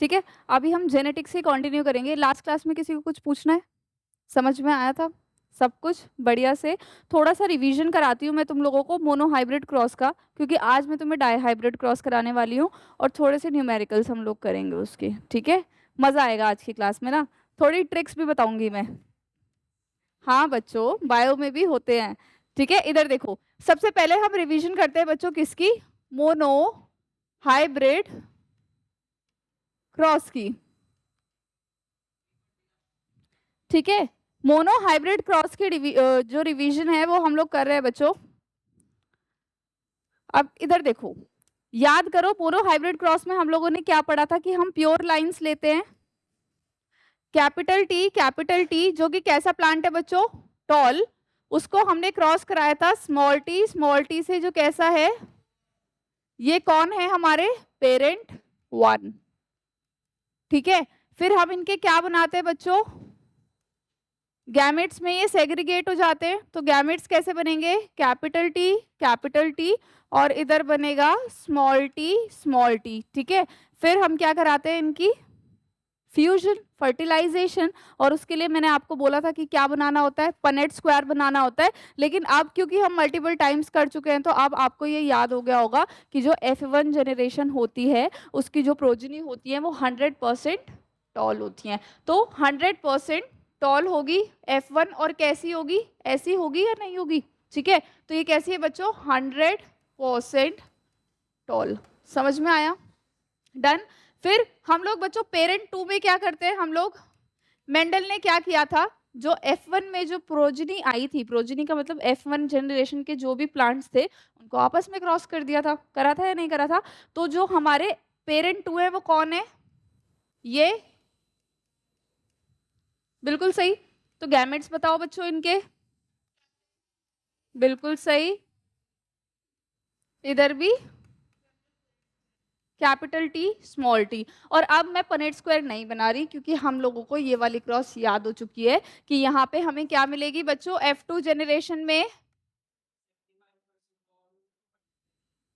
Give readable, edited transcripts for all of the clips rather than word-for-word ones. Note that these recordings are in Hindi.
ठीक है, अभी हम जेनेटिक्स से कंटिन्यू करेंगे। लास्ट क्लास में किसी को कुछ पूछना है? समझ में आया था सब कुछ बढ़िया से? थोड़ा सा रिवीजन कराती हूँ मैं तुम लोगों को मोनो हाइब्रिड क्रॉस का, क्योंकि आज मैं तुम्हें डाई हाइब्रिड क्रॉस कराने वाली हूँ और थोड़े से न्यूमेरिकल्स हम लोग करेंगे उसके। ठीक है, मजा आएगा आज की क्लास में ना। थोड़ी ट्रिक्स भी बताऊंगी मैं। हाँ बच्चों, बायो में भी होते हैं। ठीक है, इधर देखो, सबसे पहले हम रिवीजन करते हैं बच्चों किसकी? मोनो हाइब्रिड क्रॉस की। ठीक है, मोनो हाइब्रिड क्रॉस की जो रिवीजन है वो हम लोग कर रहे हैं बच्चों। अब इधर देखो, याद करो मोनो हाइब्रिड क्रॉस में हम लोगों ने क्या पढ़ा था कि हम प्योर लाइंस लेते हैं। कैपिटल टी जो कि कैसा प्लांट है बच्चों? टॉल। उसको हमने क्रॉस कराया था स्मॉल टी से जो कैसा है? ये कौन है हमारे? Parent one. ठीक है, फिर हम इनके क्या बनाते हैं बच्चों? गैमेट्स में ये सेग्रीगेट हो जाते हैं, तो गैमेट्स कैसे बनेंगे? कैपिटल टी और इधर बनेगा स्मॉल टी। ठीक है, फिर हम क्या कराते हैं इनकी? Fusion, fertilisation. और उसके लिए मैंने आपको बोला था कि क्या बनाना होता है? पनेट स्क्वायर बनाना होता है। लेकिन अब क्योंकि हम मल्टीपल टाइम्स कर चुके हैं तो अब आपको ये याद हो गया होगा कि जो F1 जनरेशन होती है उसकी जो प्रोजनी होती है वो 100% टॉल होती हैं। तो 100% टॉल होगी F1, और कैसी होगी? ऐसी होगी या नहीं होगी? ठीक है, तो ये कैसी है बच्चों? 100% टॉल। समझ में आया? डन। फिर हम लोग बच्चों पेरेंट टू में क्या करते हैं हम लोग? मेंडल ने क्या किया था? जो F1 में जो प्रोजनी आई थी, प्रोजनी का मतलब F1 जनरेशन के जो भी प्लांट्स थे उनको आपस में क्रॉस कर दिया था। करा था या नहीं करा था? तो जो हमारे पेरेंट टू है वो कौन है? ये बिल्कुल सही। तो गैमेट्स बताओ बच्चों इनके। बिल्कुल सही। इधर भी कैपिटल टी स्मॉल टी। और अब मैं पनेट स्क्वायर नहीं बना रही क्योंकि हम लोगों को ये वाली क्रॉस याद हो चुकी है कि यहाँ पे हमें क्या मिलेगी बच्चों? F2 जनरेशन में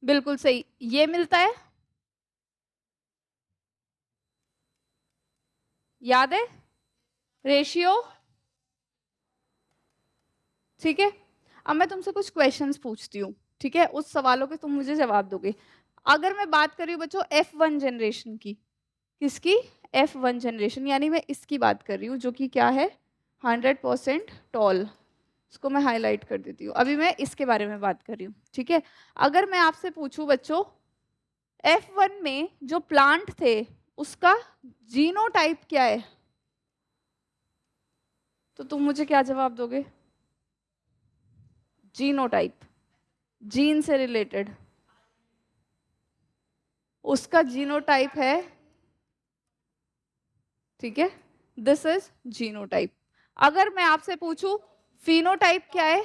बिल्कुल सही ये मिलता है। याद है रेशियो? ठीक है, अब मैं तुमसे कुछ क्वेश्चंस पूछती हूँ। ठीक है, उस सवालों के तुम मुझे जवाब दोगे। अगर मैं बात कर रही हूँ बच्चों F1 जनरेशन की, किसकी? F1 जनरेशन, यानी मैं इसकी बात कर रही हूँ जो कि क्या है? 100% टॉल। इसको मैं हाईलाइट कर देती हूँ। अभी मैं इसके बारे में बात कर रही हूँ। ठीक है, अगर मैं आपसे पूछूं बच्चों F1 में जो प्लांट थे उसका जीनोटाइप क्या है, तो तुम मुझे क्या जवाब दोगे? जीनोटाइप, जीन से रिलेटेड उसका जीनोटाइप है। ठीक है, दिस इज जीनोटाइप। अगर मैं आपसे पूछूं फिनोटाइप क्या है,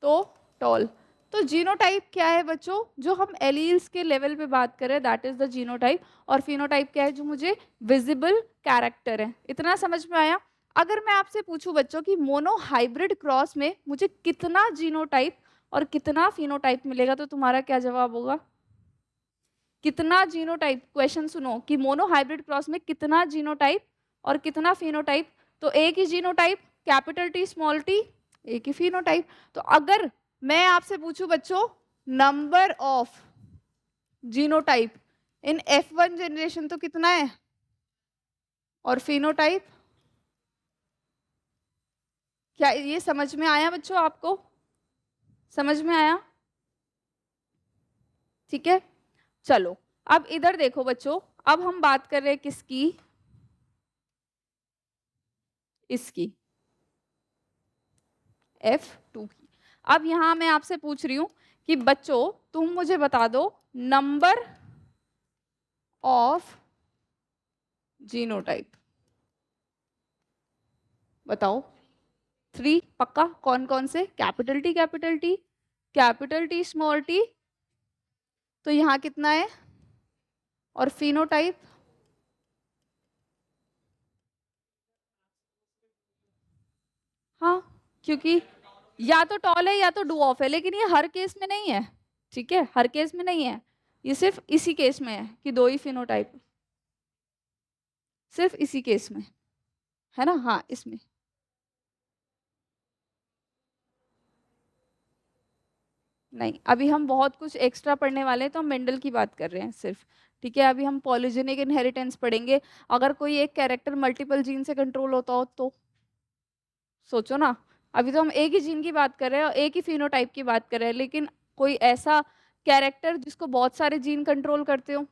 तो टॉल। तो जीनोटाइप क्या है बच्चों? जो हम एलील्स के लेवल पे बात करें दैट इज द जीनोटाइप। और फिनोटाइप क्या है? जो मुझे विजिबल कैरेक्टर है। इतना समझ में आया? अगर मैं आपसे पूछूं बच्चों कि मोनो हाइब्रिड क्रॉस में मुझे कितना जीनोटाइप और कितना फिनोटाइप मिलेगा, तो तुम्हारा क्या जवाब होगा? कितना जीनोटाइप? क्वेश्चन सुनो कि मोनो हाइब्रिड क्रॉस में कितना जीनोटाइप और कितना फिनोटाइप? तो एक ही genotype capital T small T, एक ही फिनोटाइप। तो अगर मैं आपसे पूछूं बच्चों number of genotype in F1 generation तो कितना है? और फिनोटाइप क्या ये समझ में आया बच्चों? आपको समझ में आया? ठीक है, चलो अब इधर देखो बच्चों, अब हम बात कर रहे हैं किसकी? इसकी F2 की। अब यहां मैं आपसे पूछ रही हूं कि बच्चों तुम मुझे बता दो नंबर ऑफ जीनोटाइप। बताओ। 3 पक्का? कौन कौन से? कैपिटल टी स्मॉल टी, तो यहाँ कितना है? और फिनोटाइप? हाँ, क्योंकि या तो टॉल है या तो डू ऑफ है, लेकिन ये हर केस में नहीं है। ठीक है, हर केस में नहीं है, ये सिर्फ इसी केस में है कि दो ही फिनोटाइप। सिर्फ इसी केस में, है ना? हाँ, इसमें नहीं, अभी हम बहुत कुछ एक्स्ट्रा पढ़ने वाले हैं, तो हम मेंडल की बात कर रहे हैं सिर्फ। ठीक है, अभी हम पॉलीजेनिक इनहेरिटेंस पढ़ेंगे। अगर कोई एक कैरेक्टर मल्टीपल जीन से कंट्रोल होता हो तो सोचो ना। अभी तो हम एक ही जीन की बात कर रहे हैं और एक ही फिनोटाइप की बात कर रहे हैं, लेकिन कोई ऐसा कैरेक्टर जिसको बहुत सारे जीन कंट्रोल करते हो,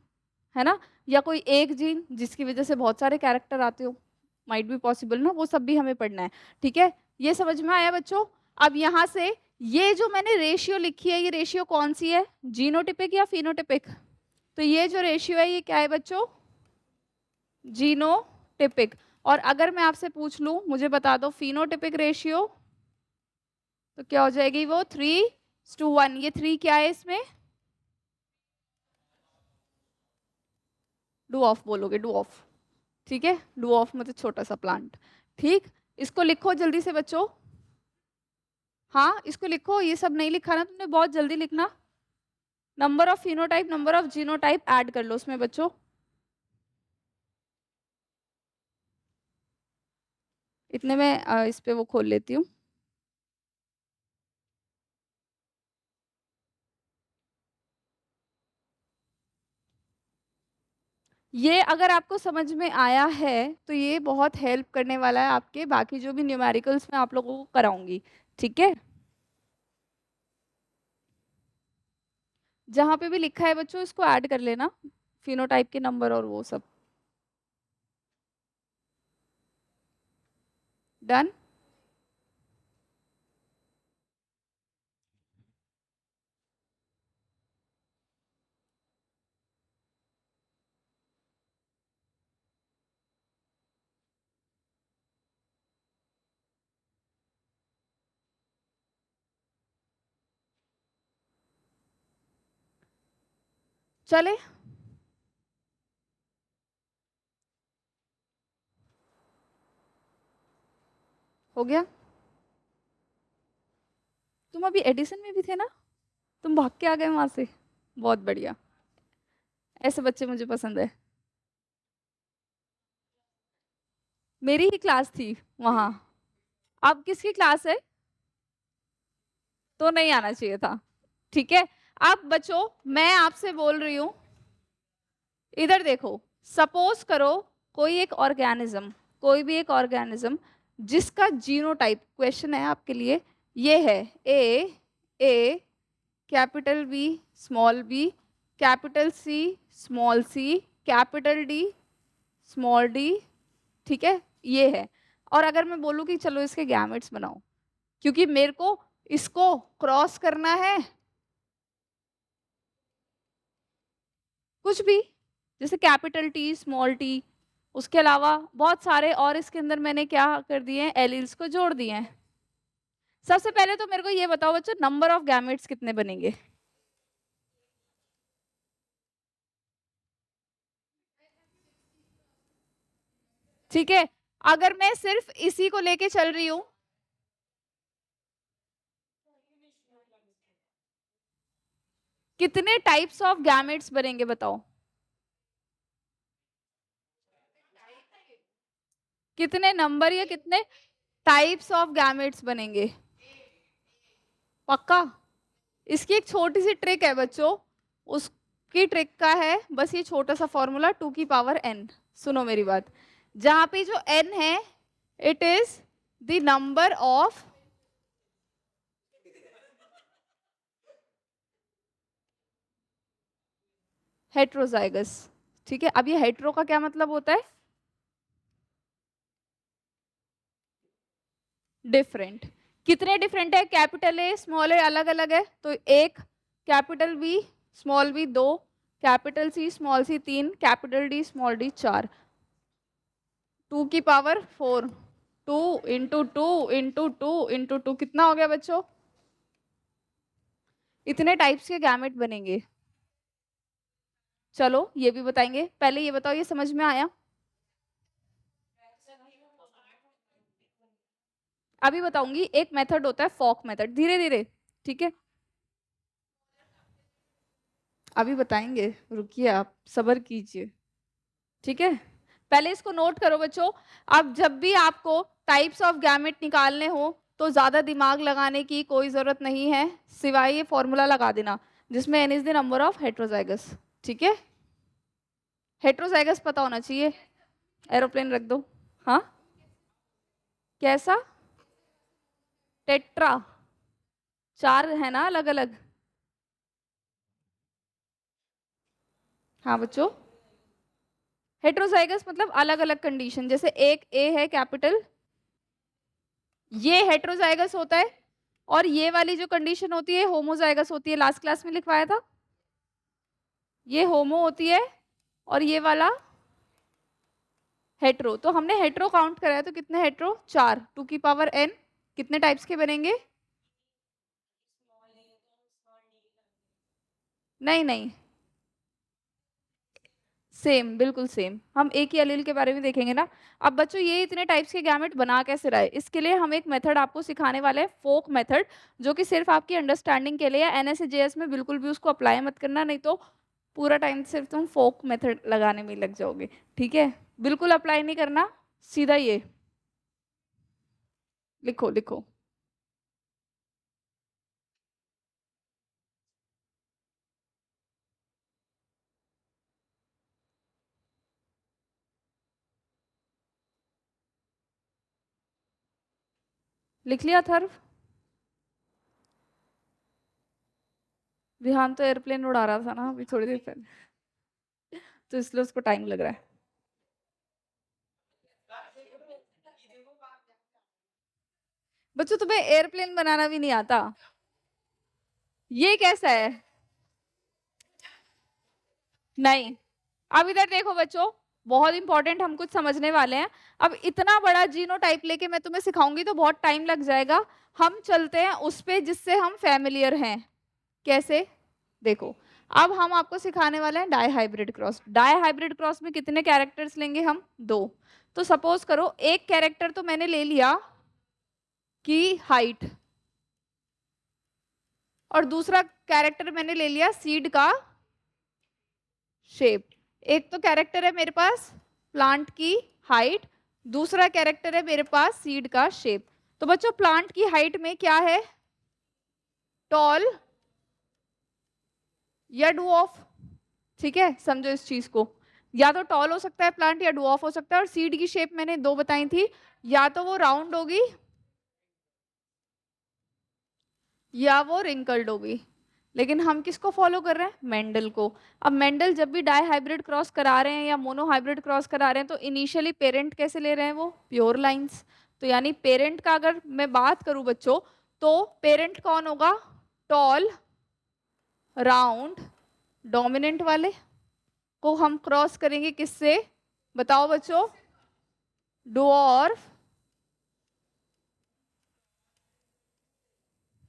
है ना? या कोई एक जीन जिसकी वजह से बहुत सारे कैरेक्टर आते हो, माइट बी पॉसिबल ना, वो सब भी हमें पढ़ना है। ठीक है, ये समझ में आया बच्चों? अब यहाँ से ये जो मैंने रेशियो लिखी है, ये रेशियो कौन सी है? जीनोटिपिक या फिनोटिपिक? तो ये जो रेशियो है ये क्या है बच्चों? जीनोटिपिक। और अगर मैं आपसे पूछ लूं, मुझे बता दो फिनोटिपिक रेशियो, तो क्या हो जाएगी वो? 3:1। ये 3 क्या है इसमें? डुऑफ बोलोगे, डुऑफ। ठीक है, डुऑफ मतलब छोटा सा प्लांट। ठीक, इसको लिखो जल्दी से बच्चों। हाँ, इसको लिखो, ये सब नहीं लिखा ना तुमने, बहुत जल्दी लिखना। Number of phenotype, number of genotype add कर लो उसमें बच्चों। इतने में इस पे वो खोल लेती हूँ। ये अगर आपको समझ में आया है तो ये बहुत हेल्प करने वाला है आपके बाकी जो भी न्यूमेरिकल्स मैं आप लोगों को कराऊंगी। ठीक है, जहां पे भी लिखा है बच्चों इसको ऐड कर लेना, फिनोटाइप के नंबर और वो सब। डन। चले, हो गया। तुम अभी एडिशन में भी थे ना? तुम भाग के आ गए वहां से, बहुत बढ़िया। ऐसे बच्चे मुझे पसंद है। मेरी ही क्लास थी वहां। अब किसकी क्लास है? तो नहीं आना चाहिए था। ठीक है, अब बच्चों मैं आपसे बोल रही हूं, इधर देखो। सपोज करो कोई एक ऑर्गेनिज्म, कोई भी एक ऑर्गेनिज्म जिसका जीनोटाइप, क्वेश्चन है आपके लिए, ये है a capital B small B, capital small C, capital D small D. ठीक है, ये है। और अगर मैं बोलूं कि चलो इसके गैमेट्स बनाओ, क्योंकि मेरे को इसको क्रॉस करना है, कुछ भी, जैसे कैपिटल टी स्मॉल टी, उसके अलावा बहुत सारे और इसके अंदर मैंने क्या कर दिए हैं, एलील्स को जोड़ दिए हैं। सबसे पहले तो मेरे को ये बताओ बच्चों, नंबर ऑफ गैमेट्स कितने बनेंगे? ठीक है, अगर मैं सिर्फ इसी को लेके चल रही हूं, कितने टाइप्स ऑफ गैमेट्स बनेंगे बताओ? कितने नंबर या कितने टाइप्स ऑफ गैमेट्स बनेंगे? पक्का? इसकी एक छोटी सी ट्रिक है बच्चों, उसकी ट्रिक का है बस ये छोटा सा फॉर्मूला, 2 की पावर n। सुनो मेरी बात, जहां पे जो n है, it is the number of heterozygous. ठीक है, अब ये हेट्रो का क्या मतलब होता है? डिफरेंट। कितने डिफरेंट है? कैपिटल ए स्मॉल ए अलग अलग है तो एक, कैपिटल बी स्मॉल बी दो, कैपिटल सी स्मॉल सी तीन, कैपिटल डी स्मॉल डी चार। 2 की पावर 4, 2 × 2 × 2 × 2 कितना हो गया बच्चों? इतने टाइप्स के गैमेट बनेंगे। चलो ये भी बताएंगे, पहले ये बताओ ये समझ में आया? अभी बताऊंगी, एक मेथड होता है फॉक मेथड, धीरे धीरे। ठीक है, अभी बताएंगे, रुकिए आप सब्र कीजिए। ठीक है, पहले इसको नोट करो बच्चों। अब जब भी आपको टाइप्स ऑफ गैमेट निकालने हो तो ज्यादा दिमाग लगाने की कोई जरूरत नहीं है, सिवाय ये फॉर्मूला लगा देना जिसमें n is the number of heterozygous. ठीक है, हेट्रोजाइगस पता होना चाहिए। एरोप्लेन रख दो। हाँ, कैसा? टेट्रा, 4 है ना अलग अलग। हाँ बच्चों, हेट्रोजाइगस मतलब अलग अलग कंडीशन, जैसे एक ए है कैपिटल, ये हेट्रोजाइगस होता है, और ये वाली जो कंडीशन होती है होमोजाइगस होती है, लास्ट क्लास में लिखवाया था। ये होमो होती है और ये वाला हेट्रो। तो हमने हेट्रो काउंट कराया, तो कितने हेट्रो? 4, 2 की पावर n। कितने टाइप्स के बनेंगे? नहीं नहीं, सेम, बिल्कुल सेम। हम एक ही एलील के बारे में देखेंगे ना। अब बच्चों ये इतने टाइप्स के गैमेट बना कैसे रहे, इसके लिए हम एक मेथड आपको सिखाने वाले हैं, फोक मेथड, जो कि सिर्फ आपकी अंडरस्टैंडिंग के लिए है। एनएसजेएस में बिल्कुल भी उसको अप्लाई मत करना, नहीं तो पूरा टाइम सिर्फ तुम फोक मेथड लगाने में लग जाओगे। ठीक है, बिल्कुल अप्लाई नहीं करना, सीधा ये लिखो लिखो। लिख लिया थर्व? विहान तो एयरप्लेन उड़ा रहा था ना अभी थोड़ी देर पहले, तो इसलिए उसको टाइम लग रहा है। बच्चों तुम्हें एयरप्लेन बनाना भी नहीं आता? ये कैसा है? नहीं। अब इधर देखो बच्चों, बहुत इंपॉर्टेंट, हम कुछ समझने वाले हैं। अब इतना बड़ा जीनोटाइप लेके मैं तुम्हें सिखाऊंगी तो बहुत टाइम लग जाएगा। हम चलते हैं उस पे जिससे हम फैमिलियर हैं। कैसे? देखो, अब हम आपको सिखाने वाले हैं dihybrid cross. Dihybrid cross में कितने कैरेक्टर्स लेंगे हम? 2। तो सपोज करो एक कैरेक्टर तो मैंने ले लिया कि हाइट, और दूसरा कैरेक्टर मैंने ले लिया सीड का शेप। एक तो कैरेक्टर है मेरे पास प्लांट की हाइट, दूसरा कैरेक्टर है मेरे पास सीड का शेप। तो बच्चों प्लांट की हाइट में क्या है? टॉल या डुऑफ। ठीक है, समझो इस चीज को, या तो टॉल हो सकता है प्लांट या डुऑफ हो सकता है। और सीड की शेप मैंने 2 बताई थी, या तो वो राउंड होगी या वो रिंकल्ड होगी। लेकिन हम किसको फॉलो कर रहे हैं? मेंडल को। अब मेंडल जब भी डाई हाइब्रिड क्रॉस करा रहे हैं या मोनो हाइब्रिड क्रॉस करा रहे हैं तो इनिशियली पेरेंट कैसे ले रहे हैं? वो प्योर लाइंस। तो यानी पेरेंट का अगर मैं बात करूं बच्चों, तो पेरेंट कौन होगा? टॉल, राउंड, डोमिनेंट वाले को हम क्रॉस करेंगे किससे? बताओ बच्चों। डुऑर्फ,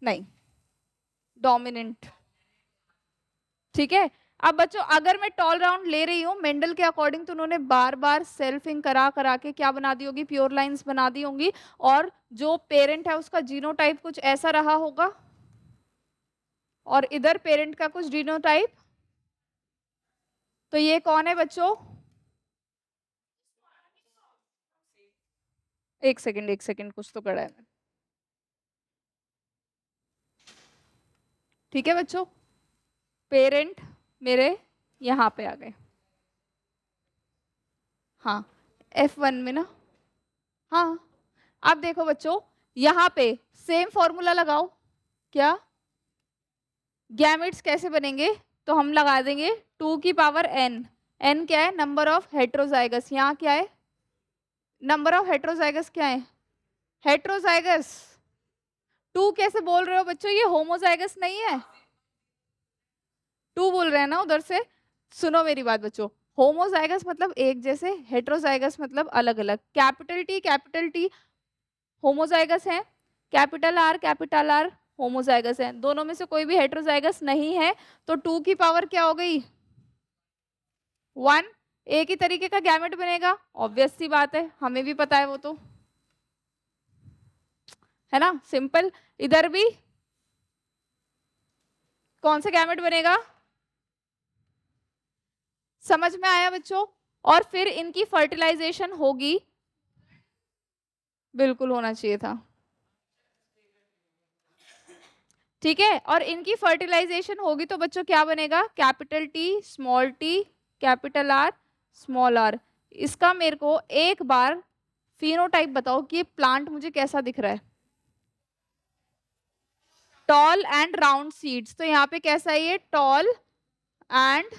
नहीं, डोमिनेंट। ठीक है। अब बच्चों अगर मैं टॉल राउंड ले रही हूँ मेंडल के अकॉर्डिंग, तो उन्होंने बार बार सेल्फिंग करा करा के क्या बना दी होगी? प्योर लाइंस बना दी होंगी। और जो पेरेंट है उसका जीनोटाइप कुछ ऐसा रहा होगा, और इधर पेरेंट का कुछ जीनोटाइप। तो ये कौन है बच्चों? एक सेकंड एक सेकंड, कुछ तो करा है। ठीक है बच्चों, पेरेंट मेरे यहाँ पे आ गए। हाँ, F1 में ना। हाँ, अब देखो बच्चों यहाँ पे सेम फॉर्मूला लगाओ। क्या? गैमेट्स कैसे बनेंगे? तो हम लगा देंगे 2 की पावर n। n क्या है? Number of heterozygous. यहाँ क्या है? नंबर ऑफ हेट्रोजाइगस क्या है? हेट्रोजाइगस। 2 कैसे बोल रहे हो बच्चों? ये होमोजाइगस नहीं है। 2 बोल रहे हैं ना उधर से। सुनो मेरी बात बच्चों, होमोजाइगस मतलब एक जैसे, हेट्रोजाइगस मतलब अलग अलग। कैपिटल टी होमोजाइगस है, कैपिटल आर होमोजाइगस है। दोनों में से कोई भी हेट्रोजाइगस नहीं है। तो 2 की पावर क्या हो गई? 1। एक ही तरीके का गैमेट बनेगा, ऑब्वियस सी बात है, हमें भी पता है वो तो, है ना, सिंपल। इधर भी कौन सा गैमेट बनेगा? समझ में आया बच्चों? और फिर इनकी फर्टिलाइजेशन होगी, बिल्कुल होना चाहिए था, ठीक है। और इनकी फर्टिलाइजेशन होगी तो बच्चों क्या बनेगा, capital T capital R small R. इसका मेरे को एक बार फिनोटाइप बताओ कि ये प्लांट मुझे कैसा दिख रहा है। टॉल एंड राउंड सीड्स, तो यहाँ पे कैसा है ये, टॉल एंड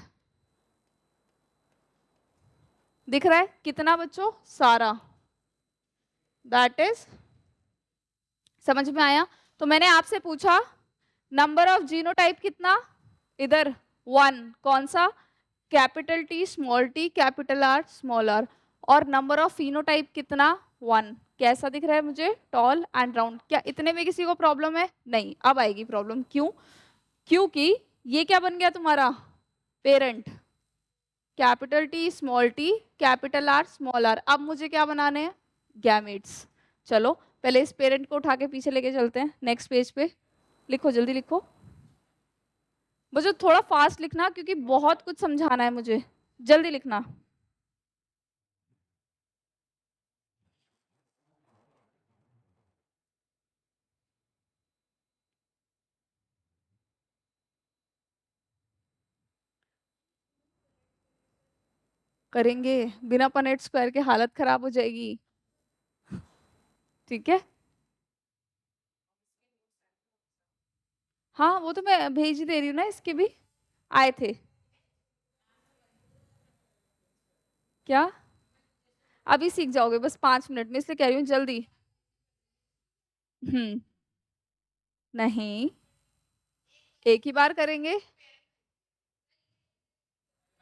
दिख रहा है कितना बच्चों, सारा, दैट इज, समझ में आया। तो मैंने आपसे पूछा नंबर ऑफ जीनोटाइप कितना, इधर 1, कौन सा, capital T capital R small R. और नंबर ऑफ फिनोटाइप कितना, 1। कैसा दिख रहा है मुझे, टॉल एंड राउंड। क्या इतने में किसी को प्रॉब्लम है, नहीं, अब आएगी प्रॉब्लम। क्यों, क्योंकि ये क्या बन गया तुम्हारा, parent, capital T capital R small R. अब मुझे क्या बनाने हैं, गैमेट्स। चलो पहले इस पेरेंट को उठा के पीछे लेके चलते हैं, नेक्स्ट पेज पे लिखो, जल्दी लिखो बच्चों, थोड़ा फास्ट लिखना क्योंकि बहुत कुछ समझाना है मुझे, जल्दी लिखना। करेंगे, बिना पनेट स्क्वायर के हालत खराब हो जाएगी, ठीक है। हाँ वो तो मैं भेज ही दे रही हूँ ना, इसके भी आए थे। क्या, अभी सीख जाओगे बस 5 मिनट में, इसलिए कह रही हूँ जल्दी। नहीं, एक ही बार करेंगे।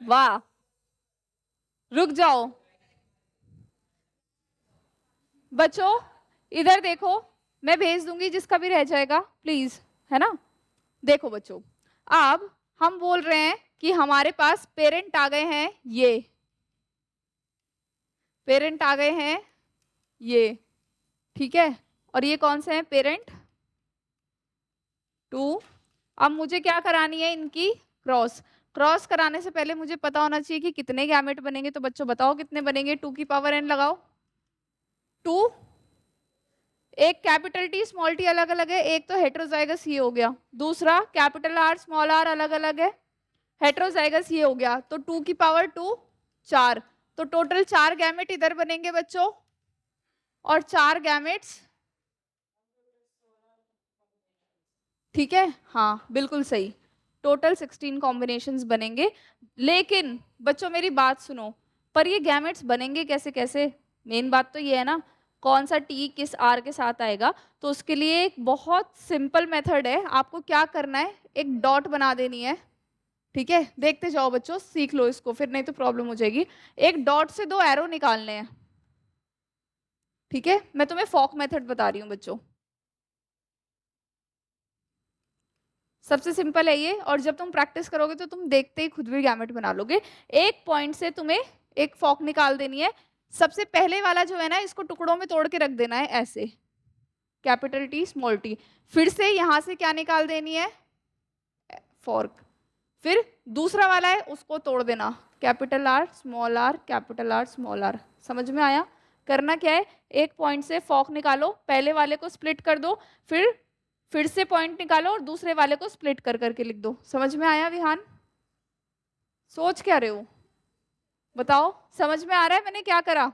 वाह, रुक जाओ बच्चों, इधर देखो, मैं भेज दूंगी जिसका भी रह जाएगा प्लीज, है ना। देखो बच्चों, अब हम बोल रहे हैं कि हमारे पास पेरेंट आ गए हैं, ये पेरेंट आ गए हैं ये, ठीक है। और ये कौन से हैं, पेरेंट 2। अब मुझे क्या करानी है, इनकी क्रॉस। क्रॉस कराने से पहले मुझे पता होना चाहिए कि कितने गैमेट बनेंगे। तो बच्चों बताओ कितने बनेंगे, 2 की पावर n लगाओ, 2। एक कैपिटल टी स्मॉल टी अलग अलग है, एक तो हेट्रोजाइगस ये हो गया, दूसरा कैपिटल आर स्मॉल आर अलग अलग है, हेट्रोजाइगस ये हो गया। तो 2 की पावर 2, 4। तो टोटल 4 गैमेट इधर बनेंगे बच्चों, और 4 गैमेट्स, ठीक है, हाँ बिल्कुल सही, टोटल 16 कॉम्बिनेशंस बनेंगे। लेकिन बच्चों मेरी बात सुनो, पर ये गैमेट्स बनेंगे कैसे कैसे, मेन बात तो ये है ना, कौन सा टी किस आर के साथ आएगा। तो उसके लिए एक बहुत सिंपल मेथड है, आपको क्या करना है, एक डॉट बना देनी है, ठीक है। देखते जाओ बच्चों, सीख लो इसको, फिर नहीं तो प्रॉब्लम हो जाएगी। एक डॉट से 2 एरो निकालने हैं, ठीक है। मैं तुम्हें फॉक मेथड बता रही हूँ बच्चों, सबसे सिंपल है ये, और जब तुम प्रैक्टिस करोगे तो तुम देखते ही खुद भी गैमेट बना लोगे। एक पॉइंट से तुम्हें एक फॉक निकाल देनी है। सबसे पहले वाला जो है ना, इसको टुकड़ों में तोड़ के रख देना है ऐसे, कैपिटल टी स्मॉल टी। फिर से यहां से क्या निकाल देनी है, फॉर्क। फिर दूसरा वाला है उसको तोड़ देना, capital R small R capital R small R. समझ में आया, करना क्या है, एक पॉइंट से फॉक निकालो, पहले वाले को स्प्लिट कर दो, फिर से पॉइंट निकालो और दूसरे वाले को स्प्लिट कर करके लिख दो। समझ में आया विहान, सोच क्या रहे हो, बताओ, समझ में आ रहा है मैंने क्या करा।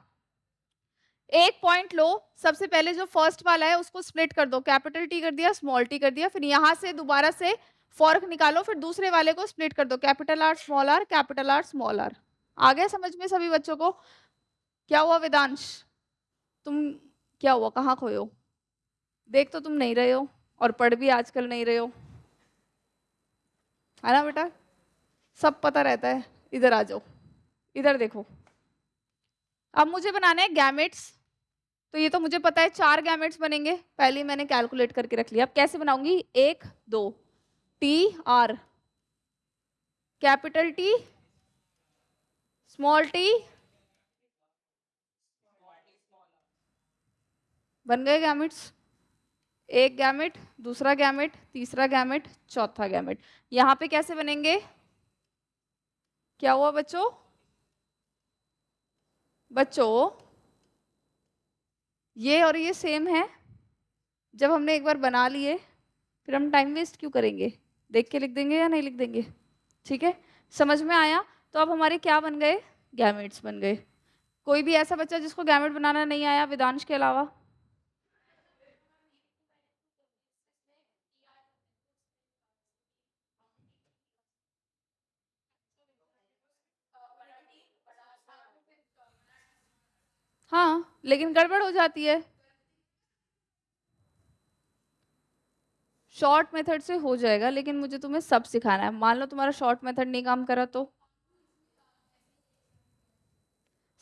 एक पॉइंट लो, सबसे पहले जो फर्स्ट वाला है उसको स्प्लिट कर दो, कैपिटल टी कर दिया स्मॉल टी कर दिया, फिर यहां से दोबारा से फॉर्क निकालो, फिर दूसरे वाले को स्प्लिट कर दो, capital R small R capital R small R. आ गया समझ में सभी बच्चों को। क्या हुआ वेदांश, तुम क्या हुआ, कहाँ खोए हो, देख तो तुम नहीं रहे हो और पढ़ भी आजकल नहीं रहे हो, है ना बेटा, सब पता रहता है। इधर आ जाओ, इधर देखो, अब मुझे बनाने हैं गैमेट्स। तो ये तो मुझे पता है 4 गैमेट्स बनेंगे, पहले ही मैंने कैलकुलेट करके रख लिया। अब कैसे बनाऊंगी, 1 2 T R, capital T small T, बन गए गैमेट्स। एक गैमेट, दूसरा गैमेट, तीसरा गैमेट, चौथा गैमेट। यहाँ पे कैसे बनेंगे, क्या हुआ बच्चों, बच्चों ये और ये सेम है, जब हमने एक बार बना लिए फिर हम टाइम वेस्ट क्यों करेंगे, देख के लिख देंगे या नहीं लिख देंगे। ठीक है, समझ में आया। तो अब हमारे क्या बन गए, गैमेट्स बन गए। कोई भी ऐसा बच्चा जिसको गैमेट बनाना नहीं आया वेदांश के अलावा। हाँ लेकिन गड़बड़ हो जाती है। शॉर्ट मेथड से हो जाएगा लेकिन मुझे तुम्हें सब सिखाना है। मान लो तुम्हारा शॉर्ट मेथड नहीं काम करा तो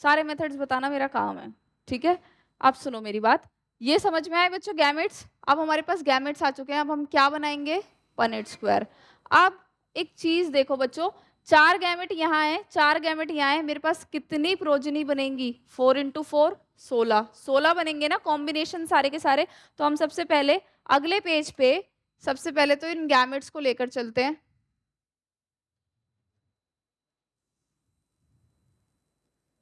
सारे मेथड्स बताना मेरा काम है। ठीक है, अब सुनो मेरी बात, ये समझ में आए बच्चों गैमेट्स। अब हमारे पास गैमेट्स आ चुके हैं, अब हम क्या बनाएंगे, पनेट स्क्वायर। अब एक चीज देखो बच्चों, 4 गैमेट यहाँ है, 4 गैमेट यहाँ है, मेरे पास कितनी प्रोजनी बनेंगी, 4 इंटू 4 16, 16 बनेंगे ना कॉम्बिनेशन सारे के सारे। तो हम सबसे पहले अगले पेज पे सबसे पहले तो इन गैमेट्स को लेकर चलते हैं।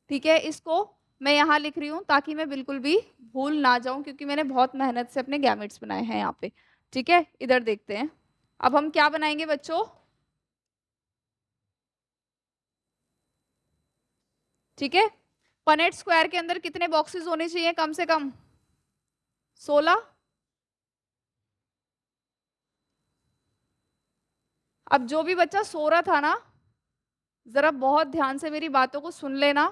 ठीक है, इसको मैं यहाँ लिख रही हूँ ताकि मैं बिल्कुल भी भूल ना जाऊं, क्योंकि मैंने बहुत मेहनत से अपने गैमेट्स बनाए हैं यहाँ पे। ठीक है, इधर देखते हैं अब हम क्या बनाएंगे बच्चों। ठीक है, पनेट स्क्वायर के अंदर कितने बॉक्सेस होने चाहिए, कम से कम 16। अब जो भी बच्चा सो रहा था ना, जरा बहुत ध्यान से मेरी बातों को सुन लेना,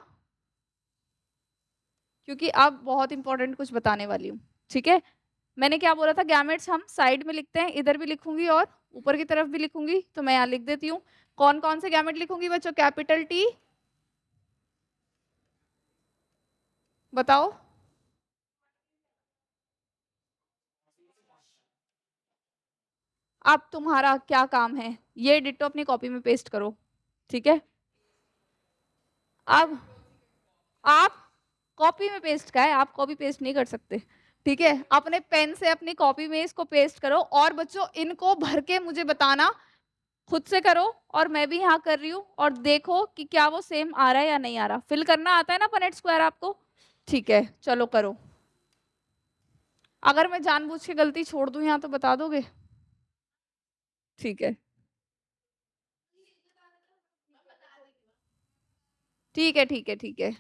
क्योंकि अब बहुत इंपॉर्टेंट कुछ बताने वाली हूँ। ठीक है, मैंने क्या बोला था, गैमेट्स हम साइड में लिखते हैं, इधर भी लिखूंगी और ऊपर की तरफ भी लिखूंगी, तो मैं यहाँ लिख देती हूँ। कौन कौन से गैमेट लिखूंगी बच्चों, कैपिटल टी, बताओ। अब तुम्हारा क्या काम है, ये डिट्टो अपनी कॉपी में पेस्ट करो। ठीक है, अब आप कॉपी में पेस्ट का है, आप कॉपी पेस्ट नहीं कर सकते। ठीक है, अपने पेन से अपनी कॉपी में इसको पेस्ट करो, और बच्चों इनको भर के मुझे बताना, खुद से करो और मैं भी यहाँ कर रही हूँ, और देखो कि क्या वो सेम आ रहा है या नहीं आ रहा। फिल करना आता है ना पनेट स्क्वायर आपको। ठीक है चलो करो। अगर मैं जानबूझ के गलती छोड़ दूं यहाँ तो बता दोगे। ठीक है, ठीक है, ठीक है, ठीक है।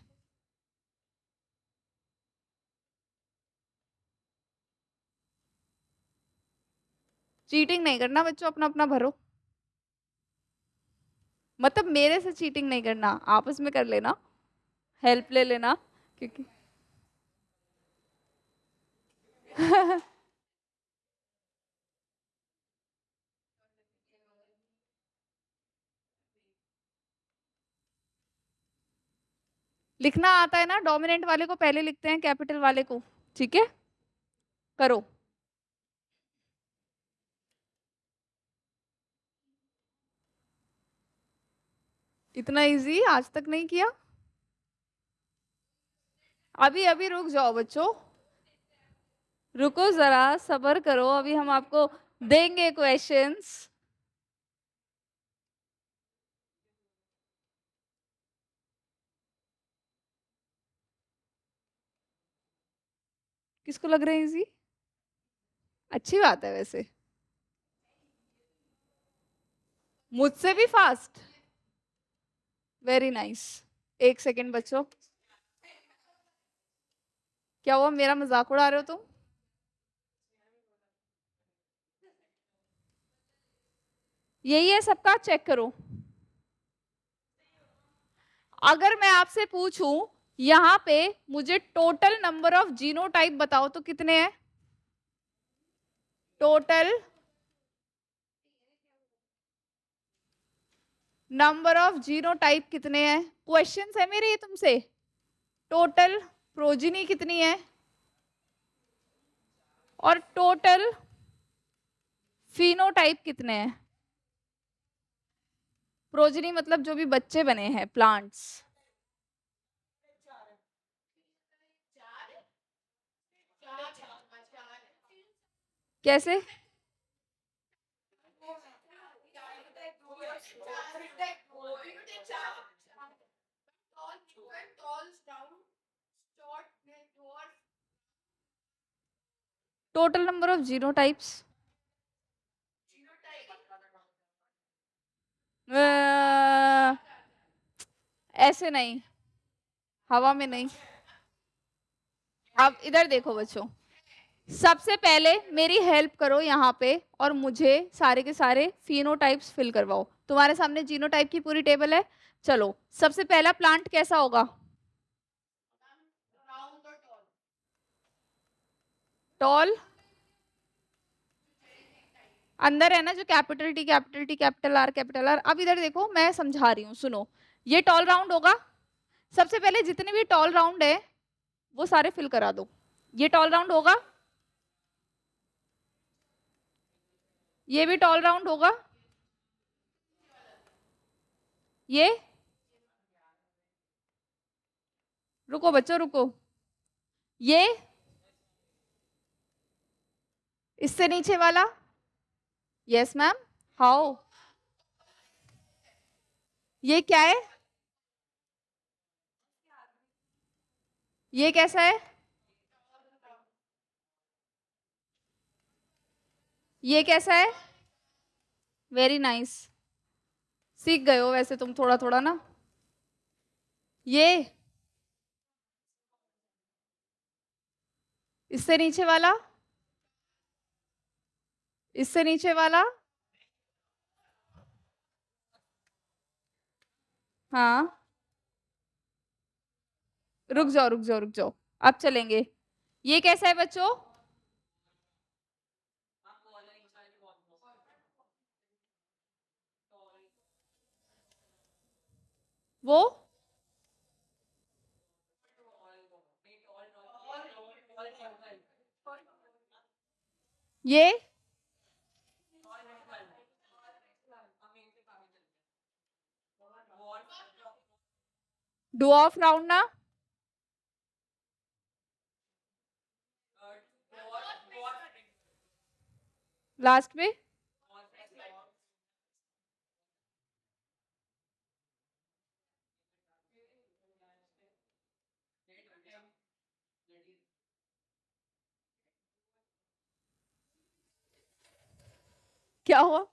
चीटिंग नहीं करना बच्चों, अपना अपना भरो। मतलब मेरे से चीटिंग नहीं करना, आपस में कर लेना, हेल्प ले लेना, क्योंकि लिखना आता है ना, डोमिनेंट वाले को पहले लिखते हैं, कैपिटल वाले को। ठीक है, करो। इतना इजी आज तक नहीं किया। अभी अभी रुक जाओ बच्चों, रुको जरा, सब्र करो, अभी हम आपको देंगे क्वेश्चंस। किसको लग रहा है इजी, अच्छी बात है वैसे, मुझसे भी फास्ट, वेरी नाइस। एक सेकेंड बच्चों, क्या हुआ, मेरा मजाक उड़ा रहे हो तुम। यही है सबका, चेक करो। अगर मैं आपसे पूछूं यहाँ पे मुझे टोटल नंबर ऑफ जीनोटाइप बताओ तो कितने हैं, टोटल नंबर ऑफ जीनोटाइप कितने हैं, क्वेश्चंस है मेरे ये तुमसे। टोटल प्रोजिनी कितनी है और टोटल फिनोटाइप कितने हैं। प्रोजिनी मतलब जो भी बच्चे बने हैं, प्लांट्स। कैसे, टोटल नंबर ऑफ जीनोटाइप्स, ऐसे नहीं, हवा में नहीं। अब इधर देखो बच्चों, सबसे पहले मेरी हेल्प करो यहाँ पे और मुझे सारे के सारे फिनोटाइप्स फिल करवाओ। तुम्हारे सामने जीनोटाइप की पूरी टेबल है। चलो, सबसे पहला प्लांट कैसा होगा? टॉल, अंदर है ना जो capital T capital T capital are capital are. अब इधर देखो, मैं समझा रही हूँ, सुनो। ये टॉल राउंड होगा। सबसे पहले जितने भी टॉल राउंड है वो सारे फिल करा दो। ये टॉल राउंड होगा, ये भी टॉल राउंड होगा, ये, रुको बच्चों रुको, ये, इससे नीचे वाला, यस मैम, हाउ, ये क्या है, ये कैसा है, ये कैसा है, वेरी नाइस, सीख गए हो वैसे तुम थोड़ा थोड़ा ना। ये, इससे नीचे वाला, इससे नीचे वाला, हाँ, रुक जाओ रुक जाओ रुक जाओ, अब चलेंगे। ये कैसा है बच्चों? वो, ये, डुऑफ राउंड ना, लास्ट में, क्या हुआ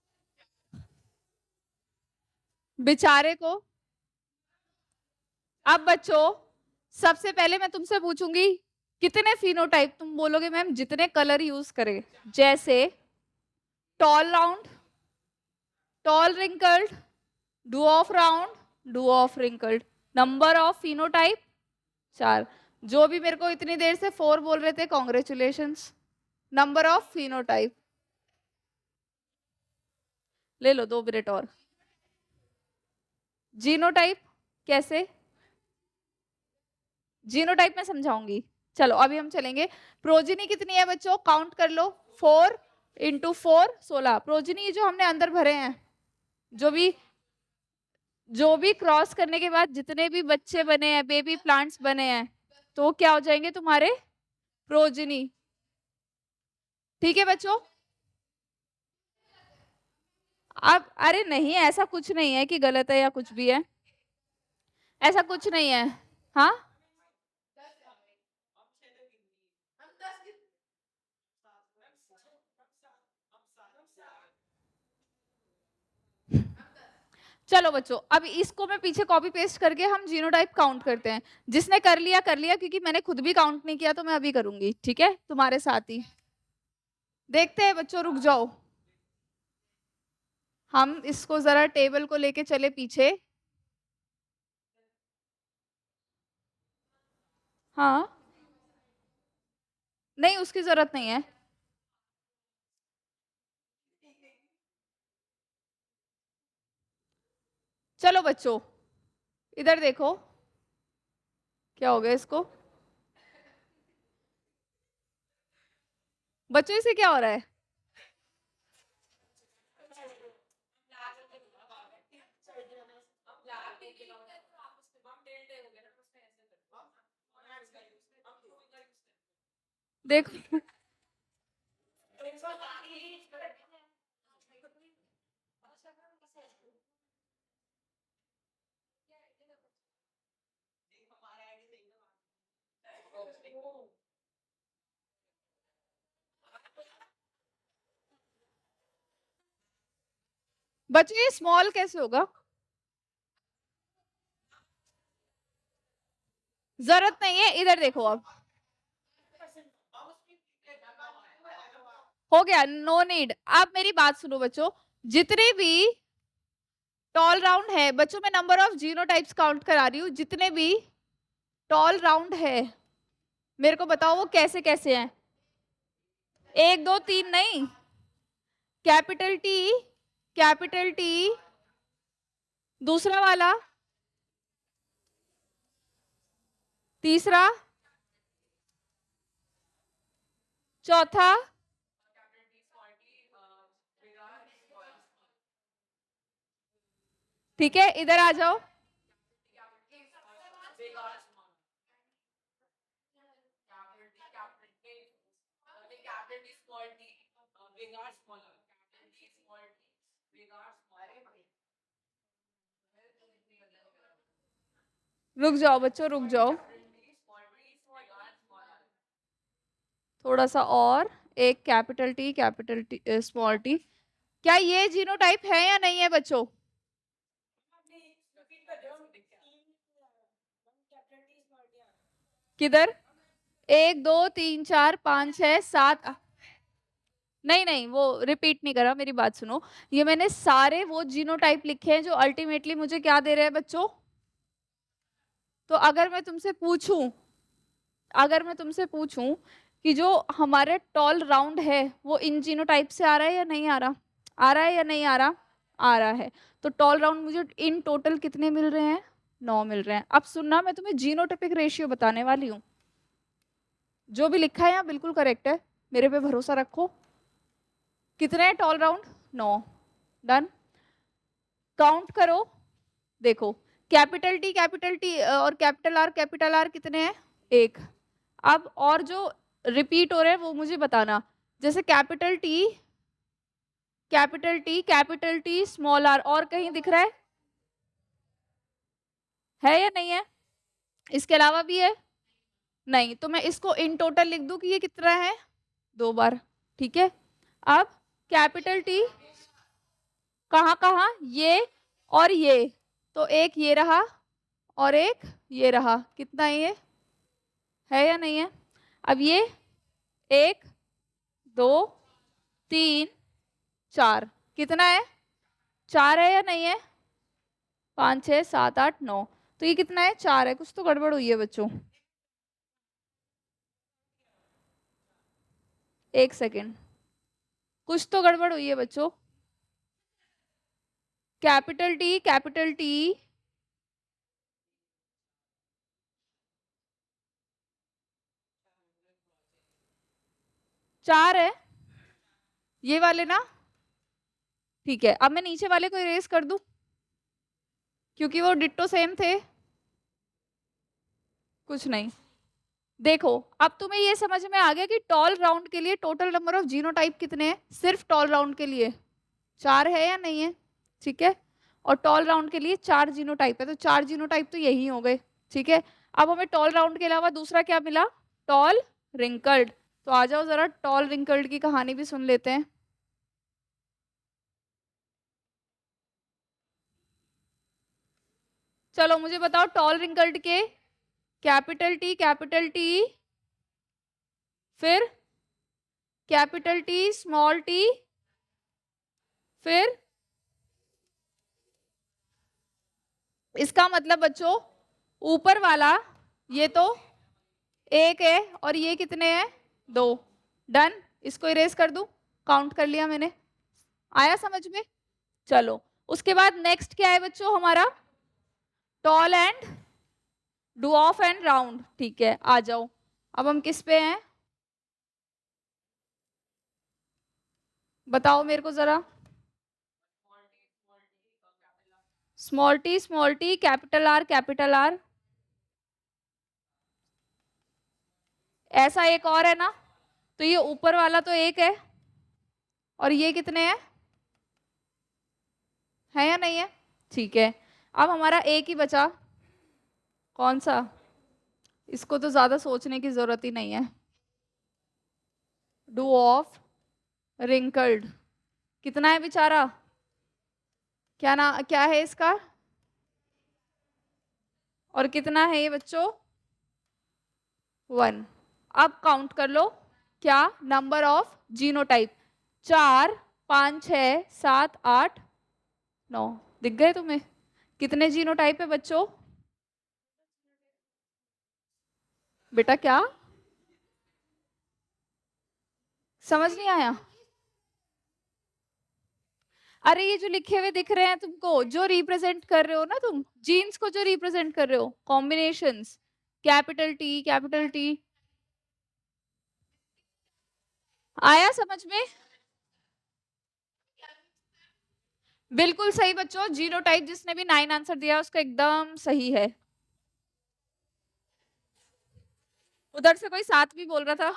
बेचारे को? अब बच्चों, सबसे पहले मैं तुमसे पूछूंगी कितने फिनोटाइप, तुम बोलोगे मैम जितने कलर यूज करें, जैसे tall round, tall wrinkled, dwarf round, dwarf wrinkled, number of phenotype 4। जो भी मेरे को इतनी देर से 4 बोल रहे थे, कॉन्ग्रेचुलेशंस। नंबर ऑफ फिनोटाइप, ले लो 2 मिनट और। जीनोटाइप कैसे? जीनोटाइप में समझाऊंगी। चलो अभी हम चलेंगे। प्रोजिनी कितनी है बच्चों, काउंट कर लो। 4 × 4 16। प्रोजिनी जो हमने अंदर भरे हैं, जो भी क्रॉस करने के बाद जितने भी बच्चे बने हैं, बेबी प्लांट्स बने हैं, तो वो क्या हो जाएंगे तुम्हारे? प्रोजिनी। ठीक है बच्चों? अब अरे नहीं, ऐसा कुछ नहीं है कि गलत है या कुछ भी है, ऐसा कुछ नहीं है। हाँ, चलो बच्चों, अब इसको मैं पीछे कॉपी पेस्ट करके हम जीनोटाइप काउंट करते हैं। जिसने कर लिया, क्योंकि मैंने खुद भी काउंट नहीं किया तो मैं अभी करूंगी, ठीक है, तुम्हारे साथ ही। देखते हैं बच्चों, रुक जाओ, हम इसको जरा टेबल को लेके चले पीछे। हाँ, नहीं उसकी जरूरत नहीं है। चलो बच्चों, इधर देखो, क्या हो गया इसको? बच्चों इसे क्या हो रहा है? देखो, बच्चों ये स्मॉल कैसे होगा? जरूरत नहीं है, इधर देखो अब हो गया, नो नीड। अब मेरी बात सुनो बच्चों, जितने भी टॉल राउंड है बच्चों, मैं नंबर ऑफ जीनोटाइप्स काउंट करा रही हूँ, जितने भी टॉल राउंड है मेरे को बताओ वो कैसे कैसे हैं। एक दो तीन नहीं, कैपिटल टी, कैपिटल टी, दूसरा वाला, तीसरा, चौथा, ठीक है इधर आ जाओ। रुक जाओ बच्चों, रुक जाओ थोड़ा सा और। एक कैपिटल टी स्मॉल टी। क्या ये जीनोटाइप है या नहीं है बच्चों? किधर? एक दो तीन चार पाँच छह सात नहीं नहीं, वो रिपीट नहीं करा, मेरी बात सुनो। ये मैंने सारे वो जीनोटाइप लिखे हैं जो अल्टीमेटली मुझे क्या दे रहे हैं बच्चों। तो अगर मैं तुमसे पूछूं कि जो हमारे टॉल राउंड है वो इन जीनोटाइप से आ रहा है या नहीं आ रहा, आ रहा है या नहीं आ रहा, आ रहा है। तो टॉल राउंड मुझे इन टोटल कितने मिल रहे हैं? 9 मिल रहे हैं। अब सुनना, मैं तुम्हें जीनोटाइपिक रेशियो बताने वाली हूँ। जो भी लिखा है यहाँ बिल्कुल करेक्ट है, मेरे पे भरोसा रखो। कितने हैं टॉल राउंड? 9। डन। काउंट करो, देखो कैपिटल टी और कैपिटल आर कितने हैं? एक। अब और जो रिपीट हो रहे हैं वो मुझे बताना। जैसे कैपिटल टी स्मॉल आर, और कहीं दिख रहा है या नहीं है? इसके अलावा भी है? नहीं, तो मैं इसको इन टोटल लिख दूं कि ये कितना है? 2 बार। ठीक है। अब कैपिटल टी कहाँ कहाँ, ये और ये, तो एक ये रहा और एक ये रहा, कितना है या नहीं है? अब ये 1 2 3 4, कितना है? 4 है या नहीं है? 5 6 7 8 9, तो ये कितना है? 4 है। कुछ तो गड़बड़ हुई है बच्चों, एक सेकेंड, कुछ तो गड़बड़ हुई है बच्चों। कैपिटल टी 4 है, ये वाले ना। ठीक है, अब मैं नीचे वाले को इरेज कर दूं क्योंकि वो डिट्टो सेम थे। कुछ नहीं। देखो, अब तुम्हें ये समझ में आ गया कि टॉल राउंड के लिए टोटल नंबर ऑफ जीनोटाइप कितने हैं? सिर्फ टॉल राउंड के लिए 4 है या नहीं है? ठीक है। और टॉल राउंड के लिए 4 जीनोटाइप है, तो 4 जीनोटाइप तो यही हो गए। ठीक है। अब हमें टॉल राउंड के अलावा दूसरा क्या मिला? Tall wrinkled. तो आ जाओ जरा टॉल रिंकल्ड की कहानी भी सुन लेते हैं। चलो मुझे बताओ टॉल रिंकल्ड के कैपिटल टी, फिर कैपिटल टी स्मॉल टी, फिर इसका मतलब बच्चों ऊपर वाला ये तो एक है और ये कितने हैं? 2। डन। इसको इरेज कर दूं, काउंट कर लिया मैंने। आया समझ में? चलो उसके बाद नेक्स्ट क्या है बच्चों हमारा? Tall and dwarf and round. ठीक है, आ जाओ। अब हम किस पे हैं बताओ मेरे को जरा। स्मॉल टी कैपिटल आर, ऐसा एक और है ना। तो ये ऊपर वाला तो एक है और ये कितने हैं? है या नहीं है? ठीक है। अब हमारा एक ही बचा, कौन सा? इसको तो ज्यादा सोचने की जरूरत ही नहीं है। डू ऑफ रिंकल्ड कितना है बेचारा? क्या है इसका? और कितना है ये बच्चों? 1। अब काउंट कर लो, क्या नंबर ऑफ जीनोटाइप? 4, 5, 6, 7, 8, 9। दिख गए तुम्हें कितने जीनोटाइप है बच्चों? बेटा क्या समझ नहीं आया? अरे ये जो लिखे हुए दिख रहे हैं तुमको, जो रिप्रेजेंट कर रहे हो ना तुम, जीन्स को जो रिप्रेजेंट कर रहे हो, कॉम्बिनेशंस, कैपिटल टी। आया समझ में? बिल्कुल सही बच्चों, जीनोटाइप जिसने भी 9 आंसर दिया उसका एकदम सही है। उधर से कोई 7 भी बोल रहा था।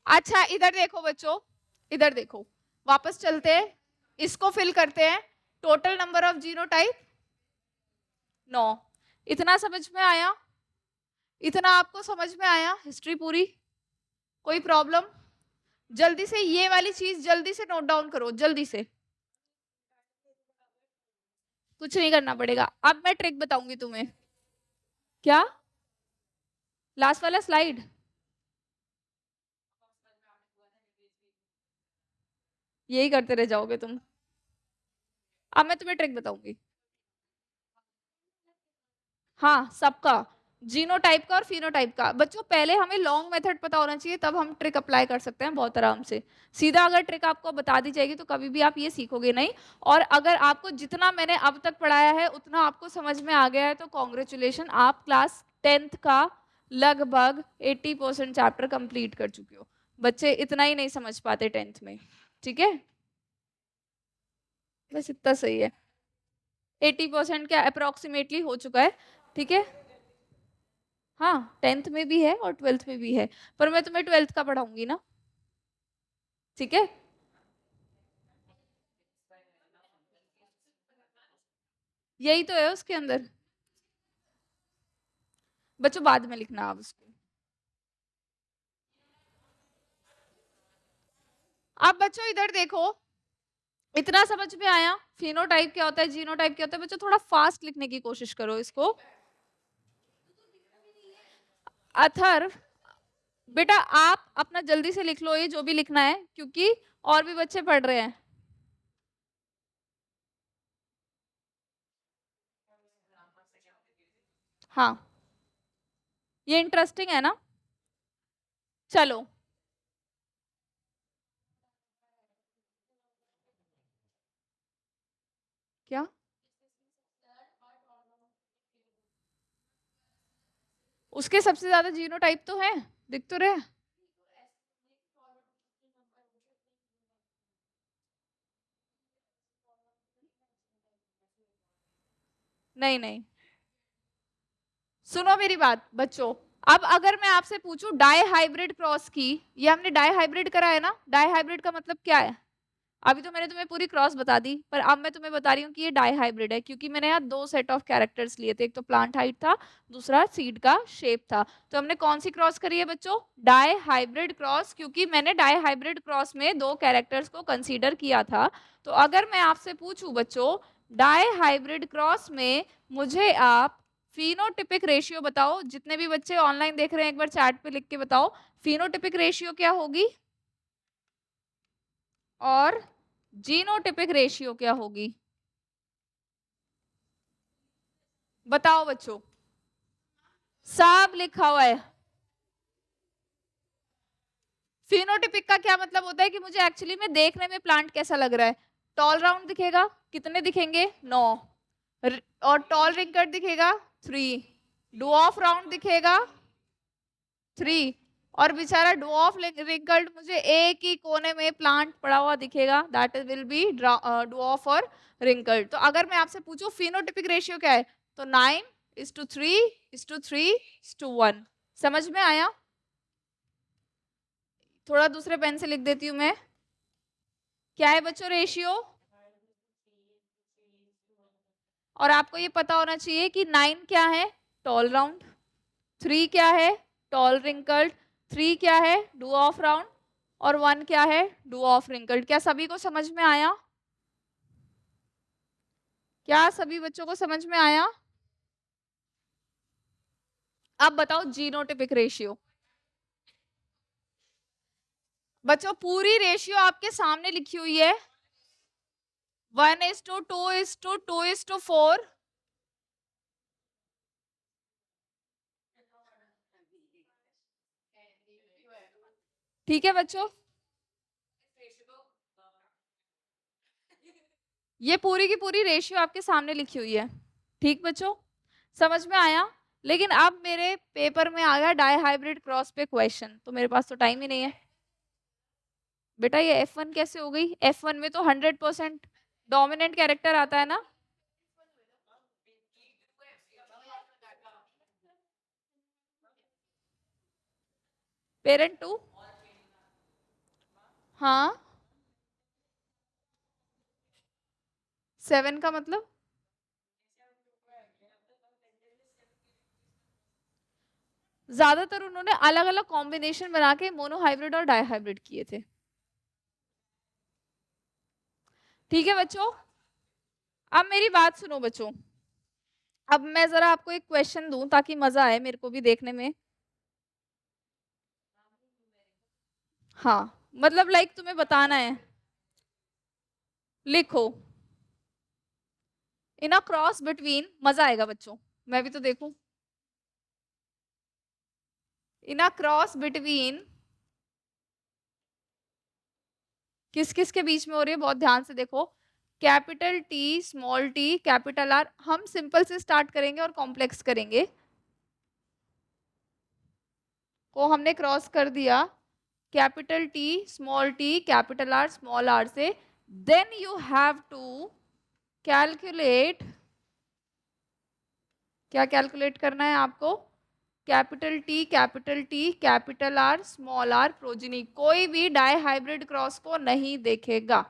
अच्छा इधर देखो बच्चों, इधर देखो, वापस चलते हैं, इसको फिल करते हैं। Total number of genotype 9। इतना समझ में आया? इतना आपको समझ में आया? हिस्ट्री पूरी, कोई प्रॉब्लम? जल्दी से ये वाली चीज जल्दी से नोट डाउन करो, जल्दी से। कुछ नहीं करना पड़ेगा, अब मैं ट्रिक बताऊंगी तुम्हें। क्या? लास्ट वाला स्लाइड? यही करते रह जाओगे तुम। अब मैं तुम्हें ट्रिक बताऊंगी। हाँ सबका, जीनोटाइप का और फिनोटाइप का। बच्चों पहले हमें लॉन्ग मेथड पता होना चाहिए, तब हम ट्रिक अप्लाई कर सकते हैं बहुत आराम से। सीधा अगर ट्रिक आपको बता दी जाएगी तो कभी भी आप ये सीखोगे नहीं। और अगर आपको जितना मैंने अब तक पढ़ाया है उतना आपको समझ में आ गया है तो कॉन्ग्रेचुलेशन, आप क्लास 10th का लगभग 80% चैप्टर कंप्लीट कर चुके हो। बच्चे इतना ही नहीं समझ पाते 10th में, ठीक है? बस इतना सही है, 80% क्या अप्रोक्सीमेटली हो चुका है, ठीक है? हाँ 10th में भी है और 12th में भी है, पर मैं तुम्हें 12th का पढ़ाऊंगी ना, ठीक है? यही तो है उसके अंदर। बच्चों बाद में लिखना आप उसको। अब बच्चों इधर देखो, इतना समझ में आया फिनोटाइप क्या होता है, जीनोटाइप क्या होता है? बच्चों थोड़ा फास्ट लिखने की कोशिश करो इसको। अथर्व बेटा आप अपना जल्दी से लिख लो ये जो भी लिखना है, क्योंकि और भी बच्चे पढ़ रहे हैं। हाँ ये इंटरेस्टिंग है ना? चलो क्या? उसके सबसे ज्यादा जीनोटाइप तो है, दिख तो रहे। नहीं नहीं, सुनो मेरी बात बच्चों। अब अगर मैं आपसे पूछूं डाई हाइब्रिड क्रॉस की, ये हमने डाई हाइब्रिड करा है ना, डाई हाइब्रिड का मतलब क्या है? अभी तो मैंने तुम्हें पूरी क्रॉस बता दी, पर अब मैं तुम्हें बता रही हूँ कि ये डाई हाइब्रिड है, क्योंकि मैंने यहाँ 2 सेट ऑफ कैरेक्टर्स लिए थे, एक तो प्लांट हाइट था, दूसरा सीड का शेप था। तो हमने कौन सी क्रॉस करी है बच्चों? डाई हाइब्रिड क्रॉस, क्योंकि मैंने डाई हाइब्रिड क्रॉस में 2 कैरेक्टर्स को कंसीडर किया था। तो अगर मैं आपसे पूछूं बच्चों डाई हाइब्रिड क्रॉस में, मुझे आप फिनोटिपिक रेशियो बताओ। जितने भी बच्चे ऑनलाइन देख रहे हैं एक बार चैट पे लिख के बताओ फिनोटिपिक रेशियो क्या होगी और जीनोटिपिक रेशियो क्या होगी? बताओ बच्चों, सब लिखा हुआ है। फिनोटिपिक का क्या मतलब होता है कि मुझे एक्चुअली में देखने में प्लांट कैसा लग रहा है। टॉल राउंड दिखेगा, कितने दिखेंगे? 9। और टॉल रिंकर्ड दिखेगा 3। डुऑफ राउंड दिखेगा 3। और बेचारा डुऑफ रिंकल्ड मुझे एक ही कोने में प्लांट पड़ा हुआ दिखेगा, दैट विल बी डुऑफ और रिंकल्ड। तो अगर मैं आपसे पूछूं फिनोटिपिक रेशियो क्या है, तो 9:3:3:1। समझ में आया? थोड़ा दूसरे पेन से लिख देती हूँ मैं। क्या है बच्चों रेशियो? और आपको ये पता होना चाहिए कि 9 क्या है? Toll round. 3 क्या है? Toll wrinkled. 3 क्या है? डुऑफ राउंड। और 1 क्या है, डुऑफ रिंकल्ड। क्या सभी को समझ में आया? क्या सभी बच्चों को समझ में आया? अब बताओ जीनोटिपिक रेशियो। बच्चों पूरी रेशियो आपके सामने लिखी हुई है, 1:2:2:4। ठीक है बच्चों, ये पूरी की पूरी रेशियो आपके सामने लिखी हुई है। ठीक बच्चों, समझ में आया? लेकिन अब मेरे पेपर में आ गया डाईहाइब्रिड क्रॉस पे क्वेश्चन, तो मेरे पास तो टाइम ही नहीं है। बेटा ये F1 कैसे हो गई? F1 में तो 100% डोमिनेंट कैरेक्टर आता है ना। पेरेंट 2, हाँ 7 का मतलब ज्यादातर उन्होंने अलग अलग कॉम्बिनेशन बना के मोनोहाइब्रिड और डाईहाइब्रिड किए थे। ठीक है बच्चों, अब मेरी बात सुनो बच्चों। अब मैं जरा आपको एक क्वेश्चन दूं ताकि मजा आए मेरे को भी देखने में। हाँ मतलब लाइक तुम्हें बताना है। लिखो, इन अ क्रॉस बिटवीन, मजा आएगा बच्चों, मैं भी तो देखूं। इन अ क्रॉस बिटवीन, किस किस के बीच में हो रही है, बहुत ध्यान से देखो। Capital T, small T, capital R. हम सिंपल से स्टार्ट करेंगे और कॉम्प्लेक्स करेंगे। को हमने क्रॉस कर दिया capital T, small T, capital R, small R से। Then you have to calculate, क्या कैलकुलेट करना है आपको? Capital T, capital T, capital R, small R progeny. कोई भी डाई हाइब्रिड क्रॉस को नहीं देखेगा,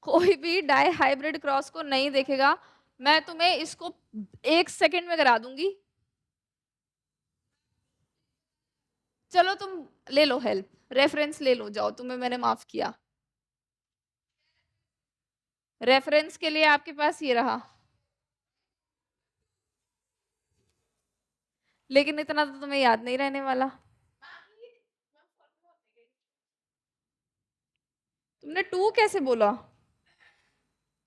कोई भी डाई हाइब्रिड क्रॉस को नहीं देखेगा। मैं तुम्हें इसको 1 सेकंड में करा दूंगी। चलो तुम ले लो हेल्प, रेफरेंस ले लो, जाओ, तुम्हें मैंने माफ किया। रेफरेंस के लिए आपके पास ये रहा, लेकिन इतना तो तुम्हें याद नहीं रहने वाला। तुमने 2 कैसे बोला?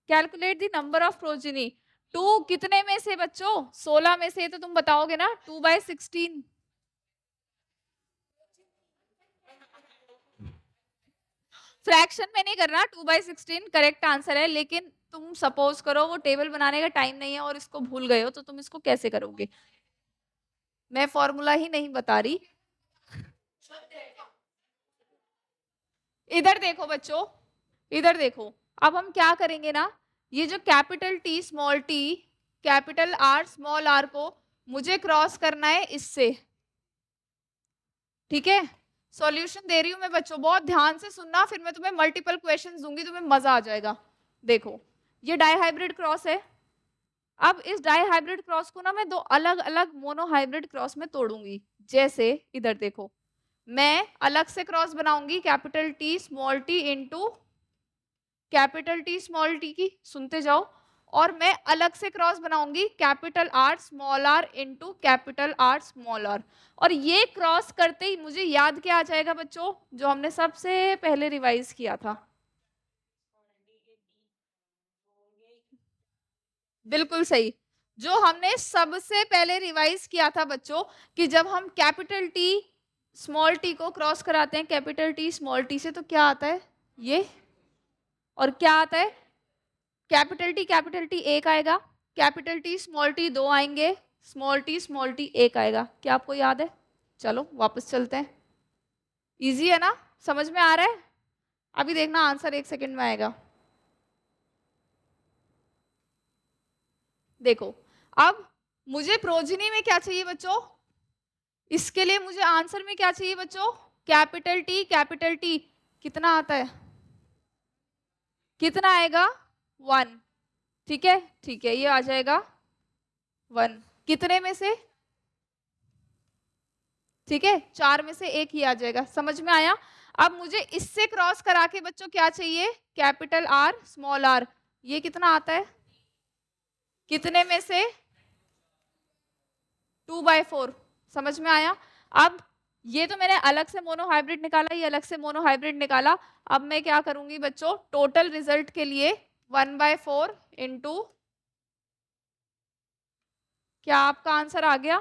Calculate the number of progeny. 2 कितने में से बच्चों? 16 में से, तो तुम बताओगे ना 2/16। फ्रैक्शन में नहीं करना, 2/16 करेक्ट आंसर है। लेकिन तुम सपोज करो वो टेबल बनाने का टाइम नहीं है और इसको भूल गए हो, तो तुम इसको कैसे करोगे? मैं फॉर्मूला ही नहीं बता रही। इधर देखो बच्चों, इधर देखो। अब हम क्या करेंगे ना, ये जो capital T, small T, capital R, small R को मुझे क्रॉस करना है इससे। ठीक है, सॉल्यूशन दे रही हूं मैं बच्चों, बहुत ध्यान से सुनना, फिर मैं तुम्हें मल्टीपल क्वेश्चंस दूंगी, तुम्हें मजा आ जाएगा। देखो ये डाईहाइब्रिड क्रॉस है। अब इस डाईहाइब्रिड क्रॉस को ना मैं 2 अलग अलग मोनोहाइब्रिड क्रॉस में तोड़ूंगी। जैसे इधर देखो, मैं अलग से क्रॉस बनाऊंगी capital T, small T into capital T, small T की, सुनते जाओ। और मैं अलग से क्रॉस बनाऊंगी capital R, small R into capital R, small R. और ये क्रॉस करते ही मुझे याद क्या आ जाएगा बच्चों, जो हमने सबसे पहले रिवाइज किया था। बिल्कुल सही, जो हमने सबसे पहले रिवाइज किया था बच्चों, कि जब हम कैपिटल टी, स्मॉल टी को क्रॉस कराते हैं कैपिटल टी, स्मॉल टी से, तो क्या आता है ये, और क्या आता है कैपिटल टी एक आएगा, कैपिटल टी, स्मॉल टी 2 आएंगे, स्मॉल टी एक आएगा। क्या आपको याद है? चलो वापस चलते हैं। इजी है ना, समझ में आ रहा है? अभी देखना आंसर 1 सेकंड में आएगा। देखो, अब मुझे प्रोजिनी में क्या चाहिए बच्चों? इसके लिए मुझे आंसर में क्या चाहिए बच्चों? कैपिटल टी, कैपिटल टी कितना आता है? कितना आएगा? 1। ठीक है, ठीक है, ये आ जाएगा 1। कितने में से? ठीक है, 4 में से एक ही आ जाएगा। समझ में आया? अब मुझे इससे क्रॉस करा के बच्चों क्या चाहिए? Capital R small R. ये कितना आता है? कितने में से? 2/4। समझ में आया? अब ये तो मैंने अलग से मोनोहाइब्रिड निकाला, ये अलग से मोनोहाइब्रिड निकाला। अब मैं क्या करूंगी बच्चों, टोटल रिजल्ट के लिए 1/4 इंटू, क्या आपका आंसर आ गया?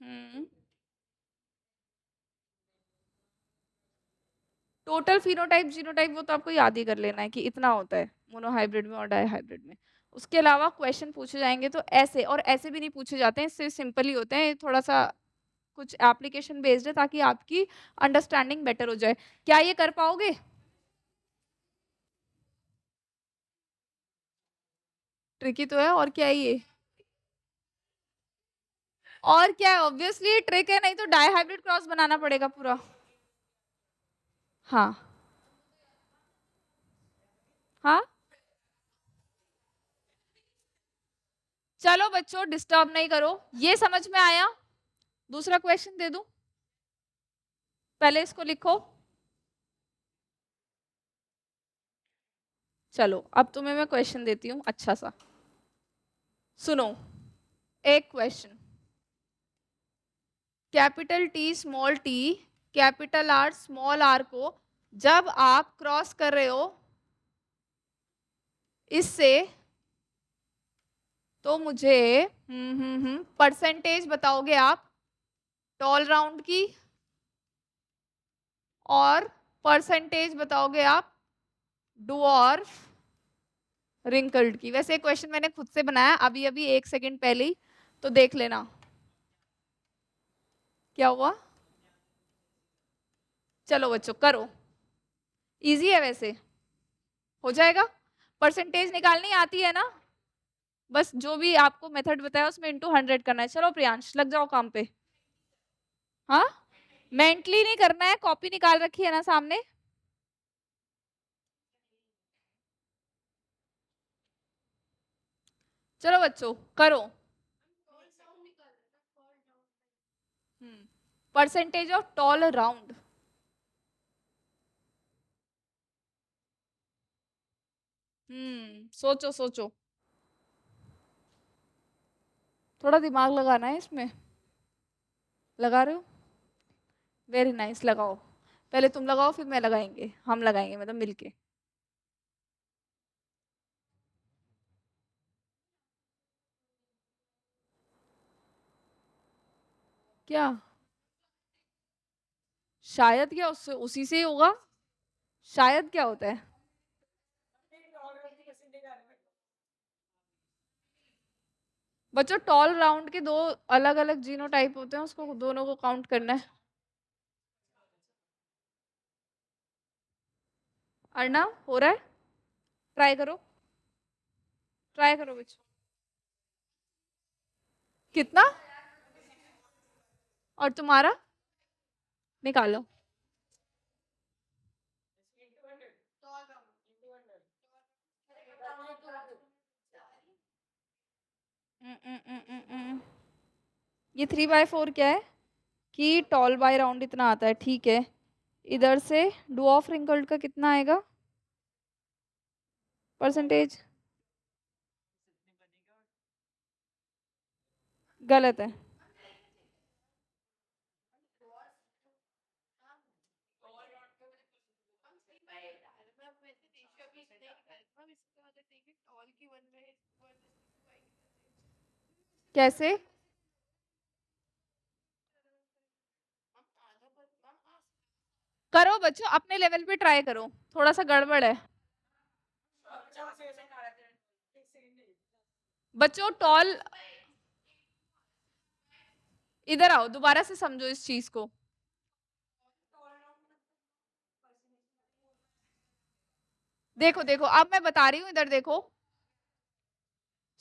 हम्म, टोटल फिनोटाइप जीनोटाइप वो तो आपको याद ही कर लेना है कि इतना होता है मोनोहाइब्रिड में और डाईहाइब्रिड में। उसके अलावा क्वेश्चन पूछे जाएंगे तो ऐसे और ऐसे भी नहीं पूछे जाते हैं, इससे सिंपल ही होते हैं, थोड़ा सा कुछ एप्लीकेशन बेस्ड है ताकि आपकी अंडरस्टैंडिंग बेटर हो जाए। क्या ये कर पाओगे? ट्रिकी तो है, और क्या है ये? और क्या है, ऑब्वियसली ट्रिक है, नहीं तो डाईहाइब्रिड क्रॉस बनाना पड़ेगा पूरा। हाँ हाँ, चलो बच्चों डिस्टर्ब नहीं करो, ये समझ में आया? दूसरा क्वेश्चन दे दूं? पहले इसको लिखो। चलो अब तुम्हें मैं क्वेश्चन देती हूँ अच्छा सा, सुनो। एक question, capital T small T capital R small R को जब आप क्रॉस कर रहे हो इससे, तो मुझे परसेंटेज बताओगे आप टॉल राउंड की, और परसेंटेज बताओगे आप डुअर्फ रिंकल्ड की। वैसे क्वेश्चन मैंने खुद से बनाया अभी अभी 1 सेकंड पहले ही, तो देख लेना क्या हुआ। चलो बच्चों करो, इजी है वैसे, हो जाएगा। परसेंटेज निकालनी आती है ना? बस जो भी आपको मेथड बताया उसमें इंटू 100 करना है। चलो प्रियांश लग जाओ काम पे। हाँ, मेंटली नहीं करना है, कॉपी निकाल रखी है ना सामने। चलो बच्चों करो। Percentage of tall round. सोचो सोचो, थोड़ा दिमाग लगाना है इसमें। लगा रहे हो? वेरी नाइस, लगाओ। पहले तुम लगाओ फिर मैं लगाएंगे, हम लगाएंगे मतलब मिलके। क्या? शायद क्या, उससे उसी से ही होगा। शायद क्या होता है? बच्चों टॉल राउंड के दो अलग अलग जीनोटाइप होते हैं, उसको दोनों को काउंट करना है। अर्णव हो रहा है? ट्राई करो, ट्राई करो बच्चों। कितना? और तुम्हारा? निकालो। उम, उम, उम, उम, उम। ये 3/4 क्या है कि टॉल बाय राउंड इतना आता है, ठीक है। इधर से डुऑफ रिंकल्ड का कितना आएगा परसेंटेज? गलत है। कैसे? करो बच्चों अपने लेवल पे ट्राई करो, थोड़ा सा गड़बड़ है। बच्चों टॉल, इधर आओ दोबारा से समझो इस चीज को। देखो देखो अब मैं बता रही हूँ, इधर देखो,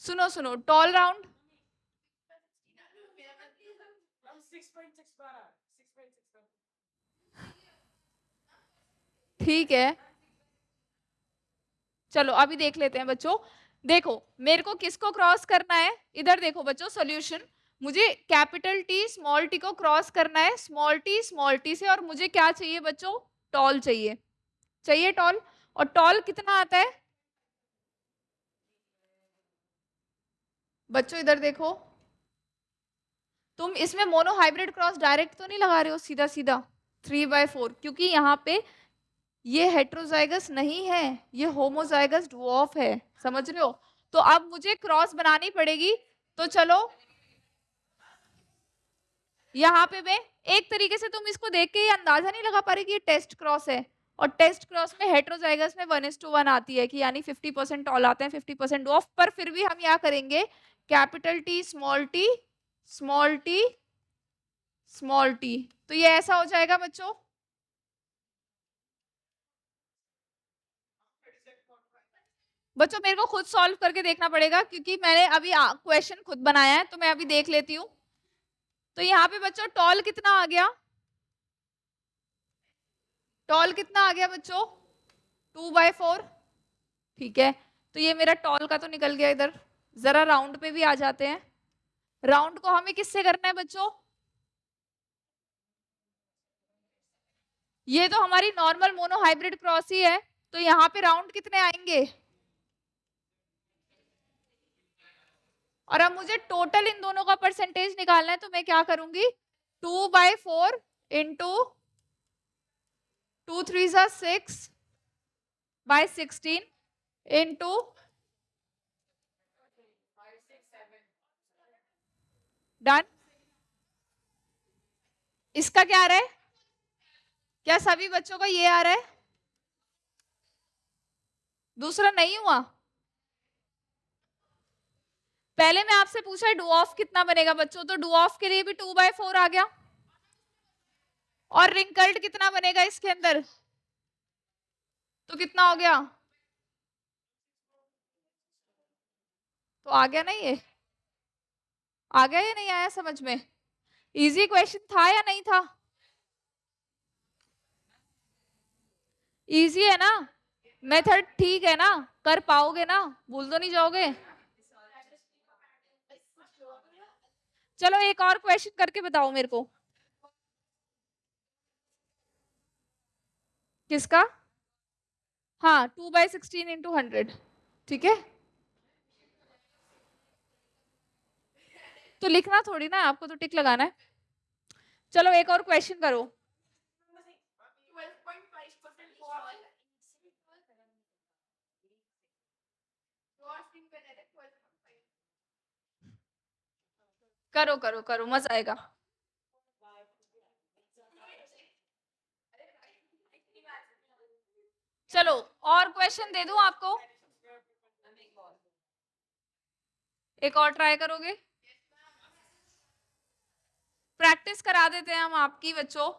सुनो सुनो, टॉल राउंड, ठीक है। चलो अभी देख लेते हैं बच्चों। देखो मेरे को किसको क्रॉस करना है, इधर देखो बच्चों सॉल्यूशन। मुझे कैपिटल टी स्मॉल टी को क्रॉस करना है स्मॉल टी से, और मुझे क्या चाहिए बच्चों, टॉल चाहिए। चाहिए टॉल। और टॉल कितना आता है बच्चों, इधर देखो। तुम इसमें मोनो हाइब्रिड क्रॉस डायरेक्ट तो नहीं लगा रहे हो सीधा सीधा 3/4, क्योंकि यहाँ पे ये हेट्रोजाइगस नहीं है, ये होमोजाइगस ड्वार्फ है, समझ रहे हो। तो अब मुझे क्रॉस बनानी पड़ेगी। तो चलो यहाँ पे मैं एक तरीके से, तुम इसको देख के ये अंदाजा नहीं लगा पा रही कि ये टेस्ट क्रॉस है। और टेस्ट क्रॉस में हेट्रोजाइगस में 1:1 आती है, कि यानी 50% टॉल आते हैं 50% डॉफ। पर फिर भी हम क्या करेंगे, capital T small T small T small T. तो ये ऐसा हो जाएगा बच्चों। बच्चों मेरे को खुद सॉल्व करके देखना पड़ेगा, क्योंकि मैंने अभी क्वेश्चन खुद बनाया है, तो मैं अभी देख लेती हूँ। तो यहाँ पे बच्चों टॉल कितना आ गया, टॉल कितना आ गया बच्चों, 2/4। ठीक है, तो ये मेरा टॉल का तो निकल गया इधर। जरा राउंड पे भी आ जाते हैं। राउंड को हमें किससे करना है बच्चों, ये तो हमारी नॉर्मल मोनो हाइब्रिड क्रॉस ही है। तो यहाँ पे राउंड कितने आएंगे, और अब मुझे टोटल इन दोनों का परसेंटेज निकालना है। तो मैं क्या करूंगी, 2/4 इंटू 2 3 6/16 इंटू, डन। इसका क्या आ रहा है, क्या सभी बच्चों का ये आ रहा है, दूसरा नहीं हुआ। पहले मैं आपसे पूछा डुऑफ कितना बनेगा बच्चों, तो डुऑफ के लिए भी 2/4 आ गया। और रिंकल्ड कितना बनेगा इसके अंदर, तो कितना हो गया, तो आ गया ना ये, आ गया या नहीं आया समझ में। इजी क्वेश्चन था या नहीं था, इजी है ना, मेथड ठीक है ना, कर पाओगे ना, भूल तो नहीं जाओगे। चलो एक और क्वेश्चन करके बताओ मेरे को। किसका, हाँ 2/16 × 100, ठीक है। तो लिखना थोड़ी ना, आपको तो टिक लगाना है। चलो एक और क्वेश्चन करो। करो करो करो, मजा आएगा। चलो और क्वेश्चन दे दूं आपको, एक और ट्राई करोगे, प्रैक्टिस करा देते हैं हम आपकी बच्चों।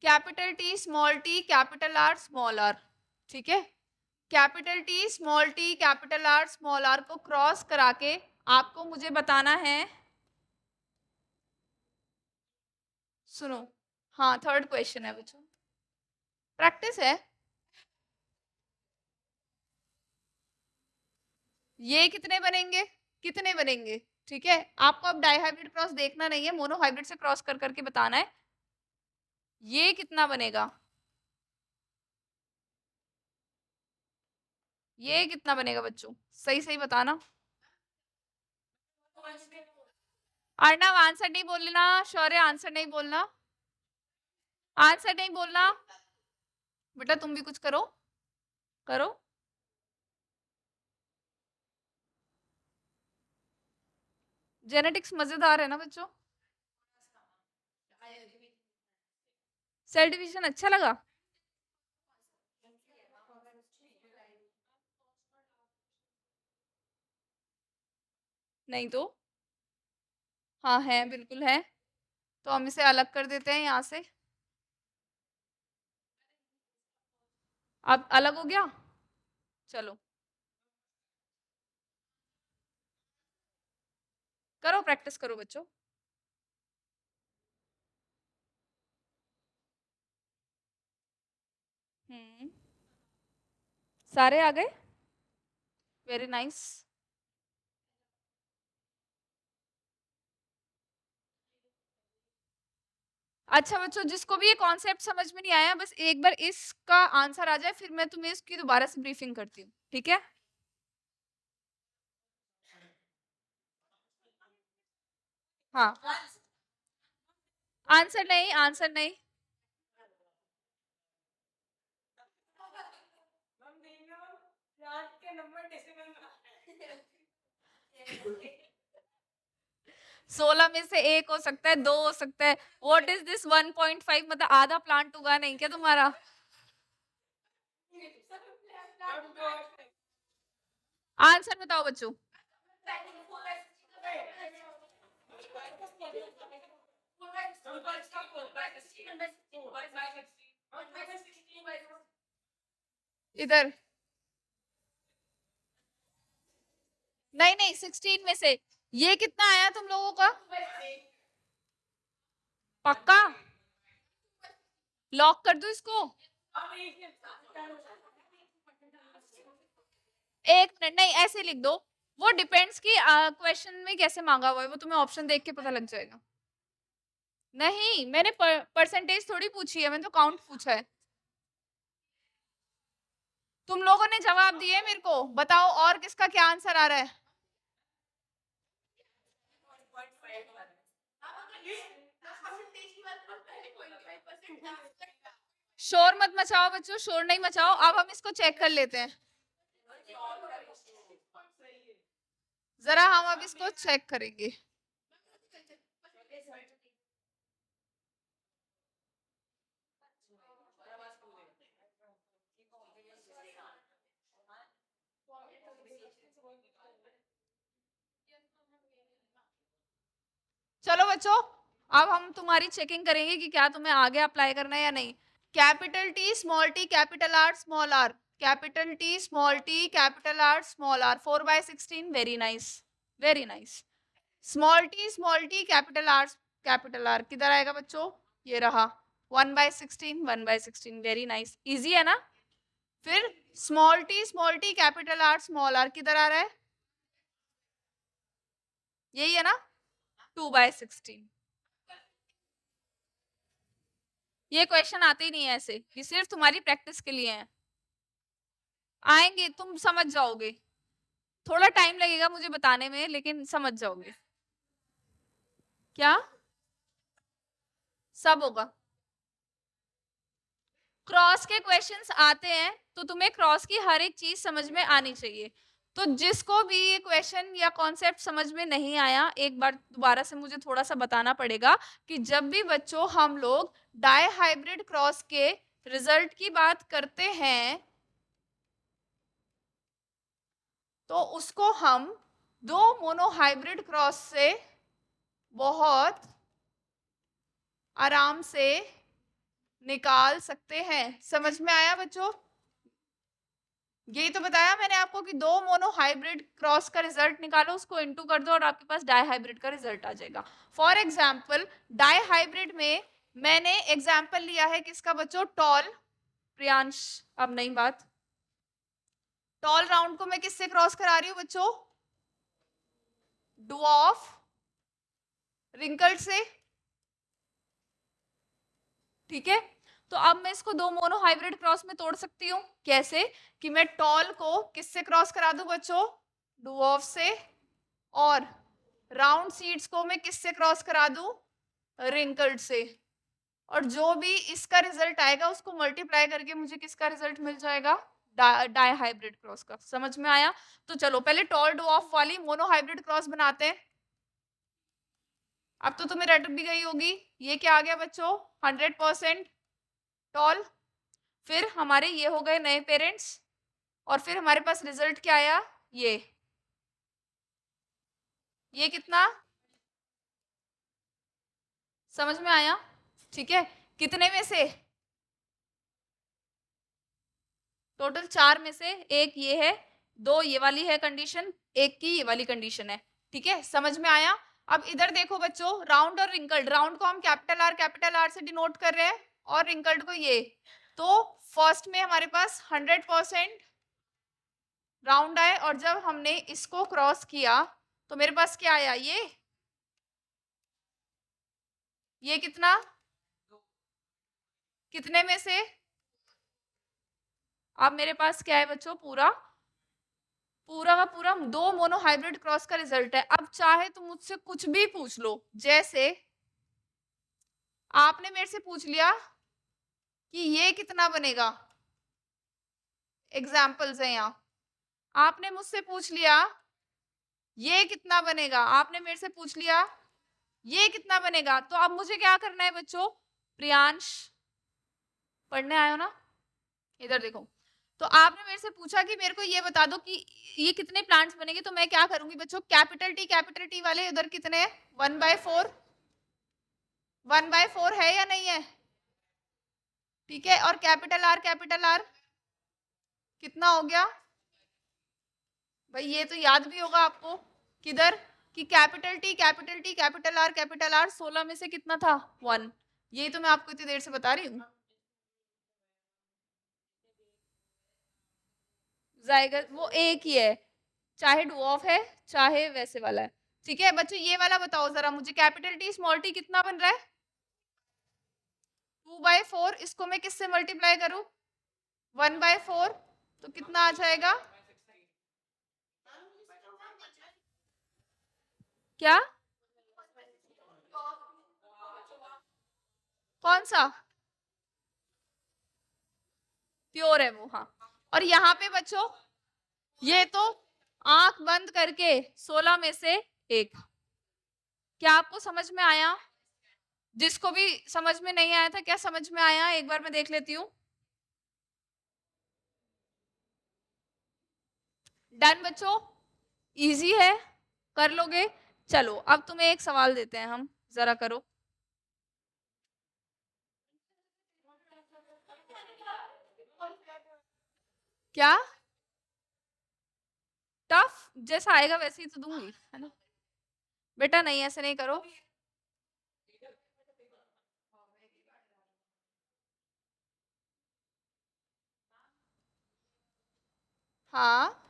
Capital T small T capital R small R, ठीक है। Capital T small T capital R small R को क्रॉस करा के आपको मुझे बताना है, सुनो, हाँ थर्ड क्वेश्चन है बच्चों, प्रैक्टिस है। ये कितने बनेंगे, कितने बनेंगे, ठीक है। आपको अब डाइहाइब्रिड क्रॉस देखना नहीं है, मोनो हाइब्रिड से क्रॉस कर करके बताना है ये कितना बनेगा, ये कितना बनेगा बच्चों, सही सही बताना। अर्णव आंसर नहीं बोलना, शौर्य आंसर नहीं बोलना, आंसर नहीं बोलना। बेटा तुम भी कुछ करो, करो। जेनेटिक्स मजेदार है ना बच्चों, सेल डिवीजन अच्छा लगा। नहीं तो, हाँ है बिल्कुल है। तो हम इसे अलग कर देते हैं यहाँ से, अब अलग हो गया। चलो करो, प्रैक्टिस करो बच्चों। हम्म, सारे आ गए? Very nice. अच्छा बच्चों, जिसको भी ये कॉन्सेप्ट समझ में नहीं आया, बस एक बार इसका आंसर आ जाए, फिर मैं तुम्हें इसकी दोबारा से ब्रीफिंग करती हूँ, ठीक है? हाँ, आंसर नहीं, आंसर नहीं। सोलह में से एक हो सकता है, दो हो सकता है। What is this 1.5? मतलब आधा प्लांट उगा नहीं क्या तुम्हारा? आंसर बताओ बच्चों। इधर नहीं नहीं, 16 में से ये कितना आया तुम लोगों का? पक्का? लॉक कर दो इसको? एक मिनट, नहीं ऐसे लिख दो। वो डिपेंड्स कि क्वेश्चन में कैसे मांगा हुआ है, वो तुम्हें ऑप्शन देख के पता लग जाएगा। नहीं, मैंने परसेंटेज थोड़ी पूछी है, मैंने तो काउंट पूछा है। तुम लोगों ने जवाब दिए मेरे को, बताओ और किसका क्या आंसर आ रहा है? शोर मत मचाओ बच्चों, शोर नहीं मचाओ। अब हम इसको चेक कर लेते हैं जरा, हम अब इसको चेक करेंगे। चलो बच्चों, अब हम तुम्हारी चेकिंग करेंगे कि क्या तुम्हें आगे अप्लाई करना है या नहीं। Capital T small T capital R small R, capital T small T capital R small R, 4/16, very nice, very nice. Small T capital R किधर आएगा बच्चों? ये रहा, 1/16, 1/16, वेरी नाइस, इजी है ना? फिर small T capital R small R किधर आ रहा है? यही है ना, 2/16। ये क्वेश्चन आते ही नहीं है ऐसे, ये सिर्फ तुम्हारी प्रैक्टिस के लिए है। आएंगे, तुम समझ जाओगे। थोड़ा टाइम लगेगा मुझे बताने में, लेकिन समझ जाओगे। क्या? सब होगा। क्रॉस के क्वेश्चंस आते हैं तो तुम्हें क्रॉस की हर एक चीज समझ में आनी चाहिए। तो जिसको भी ये क्वेश्चन या कॉन्सेप्ट समझ में नहीं आया, एक बार दोबारा से मुझे थोड़ा सा बताना पड़ेगा कि जब भी बच्चों हम लोग डाई हाइब्रिड क्रॉस के रिजल्ट की बात करते हैं तो उसको हम दो मोनोहाइब्रिड क्रॉस से बहुत आराम से निकाल सकते हैं। समझ में आया बच्चों? यही तो बताया मैंने आपको कि दो मोनोहाइब्रिड क्रॉस का रिजल्ट निकालो, उसको इनटू कर दो और आपके पास डाई हाइब्रिड का रिजल्ट आ जाएगा। फॉर एग्जांपल डाई हाइब्रिड में मैंने एग्जांपल लिया है किसका बच्चों? टॉल। प्रियांश, अब नहीं बात। टॉल राउंड को मैं किससे क्रॉस करा रही हूँ बच्चों? ड्वार्फ रिंकल्ड से, ठीक है? तो अब मैं इसको दो मोनोहाइब्रिड क्रॉस में तोड़ सकती हूँ। कैसे? कि मैं टॉल को किससे क्रॉस करा दूं बच्चों? ड्वार्फ से। और राउंड सीड्स को मैं किससे क्रॉस करा दूं? रिंकल्ड से। और जो भी इसका रिजल्ट आएगा उसको मल्टीप्लाई करके मुझे किसका रिजल्ट मिल जाएगा? डाई हाइब्रिड क्रॉस का। समझ में आया? तो चलो पहले टॉल ड्वार्फ वाली मोनोहाइब्रिड क्रॉस बनाते हैं। अब तो तुम्हें रट भी गई होगी, ये क्या आ गया बच्चों? 100% टॉल। फिर हमारे ये हो गए नए पेरेंट्स, और फिर हमारे पास रिजल्ट क्या आया? ये कितना? समझ में आया? ठीक है, कितने में से? टोटल 4 में से एक ये है, दो ये वाली है कंडीशन, एक की ये वाली कंडीशन है। ठीक है, समझ में आया? अब इधर देखो बच्चों, राउंड और रिंकल्ड, राउंड को हम कैपिटल आर से डिनोट कर रहे हैं और रिंकल्ड को ये। तो फर्स्ट में हमारे पास 100% राउंड आए, और जब हमने इसको क्रॉस किया तो मेरे पास क्या आया, ये कितना, कितने में से, अब मेरे पास क्या है बच्चों, पूरा पूरा का पूरा दो मोनोहाइब्रिड क्रॉस का रिजल्ट है। अब चाहे तुम मुझसे कुछ भी पूछ लो, जैसे आपने मेरे से पूछ लिया कि ये कितना बनेगा, एग्जाम्पल्स है यहाँ, आपने मुझसे पूछ लिया ये कितना बनेगा, आपने मेरे से पूछ लिया ये कितना बनेगा, तो अब मुझे क्या करना है बच्चों, प्रियांश पढ़ने आए हो ना, इधर देखो, तो आपने मेरे से पूछा कि मेरे को ये बता दो कि ये कितने प्लांट्स बनेंगे, तो मैं क्या करूंगी बच्चों, कैपिटल टी वाले उधर कितने हैं, 1/4, 1/4 है या नहीं है, ठीक है, और कैपिटल आर कितना हो गया भाई, ये तो याद भी होगा आपको, किधर, कि कैपिटल आर 16 में से कितना था, 1, यही तो मैं आपको इतनी देर से बता रही हूँ। जायगस वो एक ही है, चाहे डुऑफ है चाहे वैसे वाला है, ठीक है बच्चों। ये वाला बताओ जरा मुझे, कैपिटल टी स्मॉल टी कितना बन रहा है, 2/4, इसको मैं किससे मल्टीप्लाई करूं, 1/4, तो कितना आ जाएगा, क्या, कौन सा, प्योर है वो, हाँ। और यहाँ पे बच्चों ये तो आंख बंद करके 16 में से एक, क्या आपको समझ में आया, जिसको भी समझ में नहीं आया था क्या समझ में आया, एक बार मैं देख लेती हूँ। डन बच्चों, इजी है, कर लोगे। चलो अब तुम्हें एक सवाल देते हैं हम, जरा करो। क्या, टफ जैसा आएगा वैसे ही तो दूंगी, है ना बेटा, नहीं ऐसे नहीं करो। हाँ,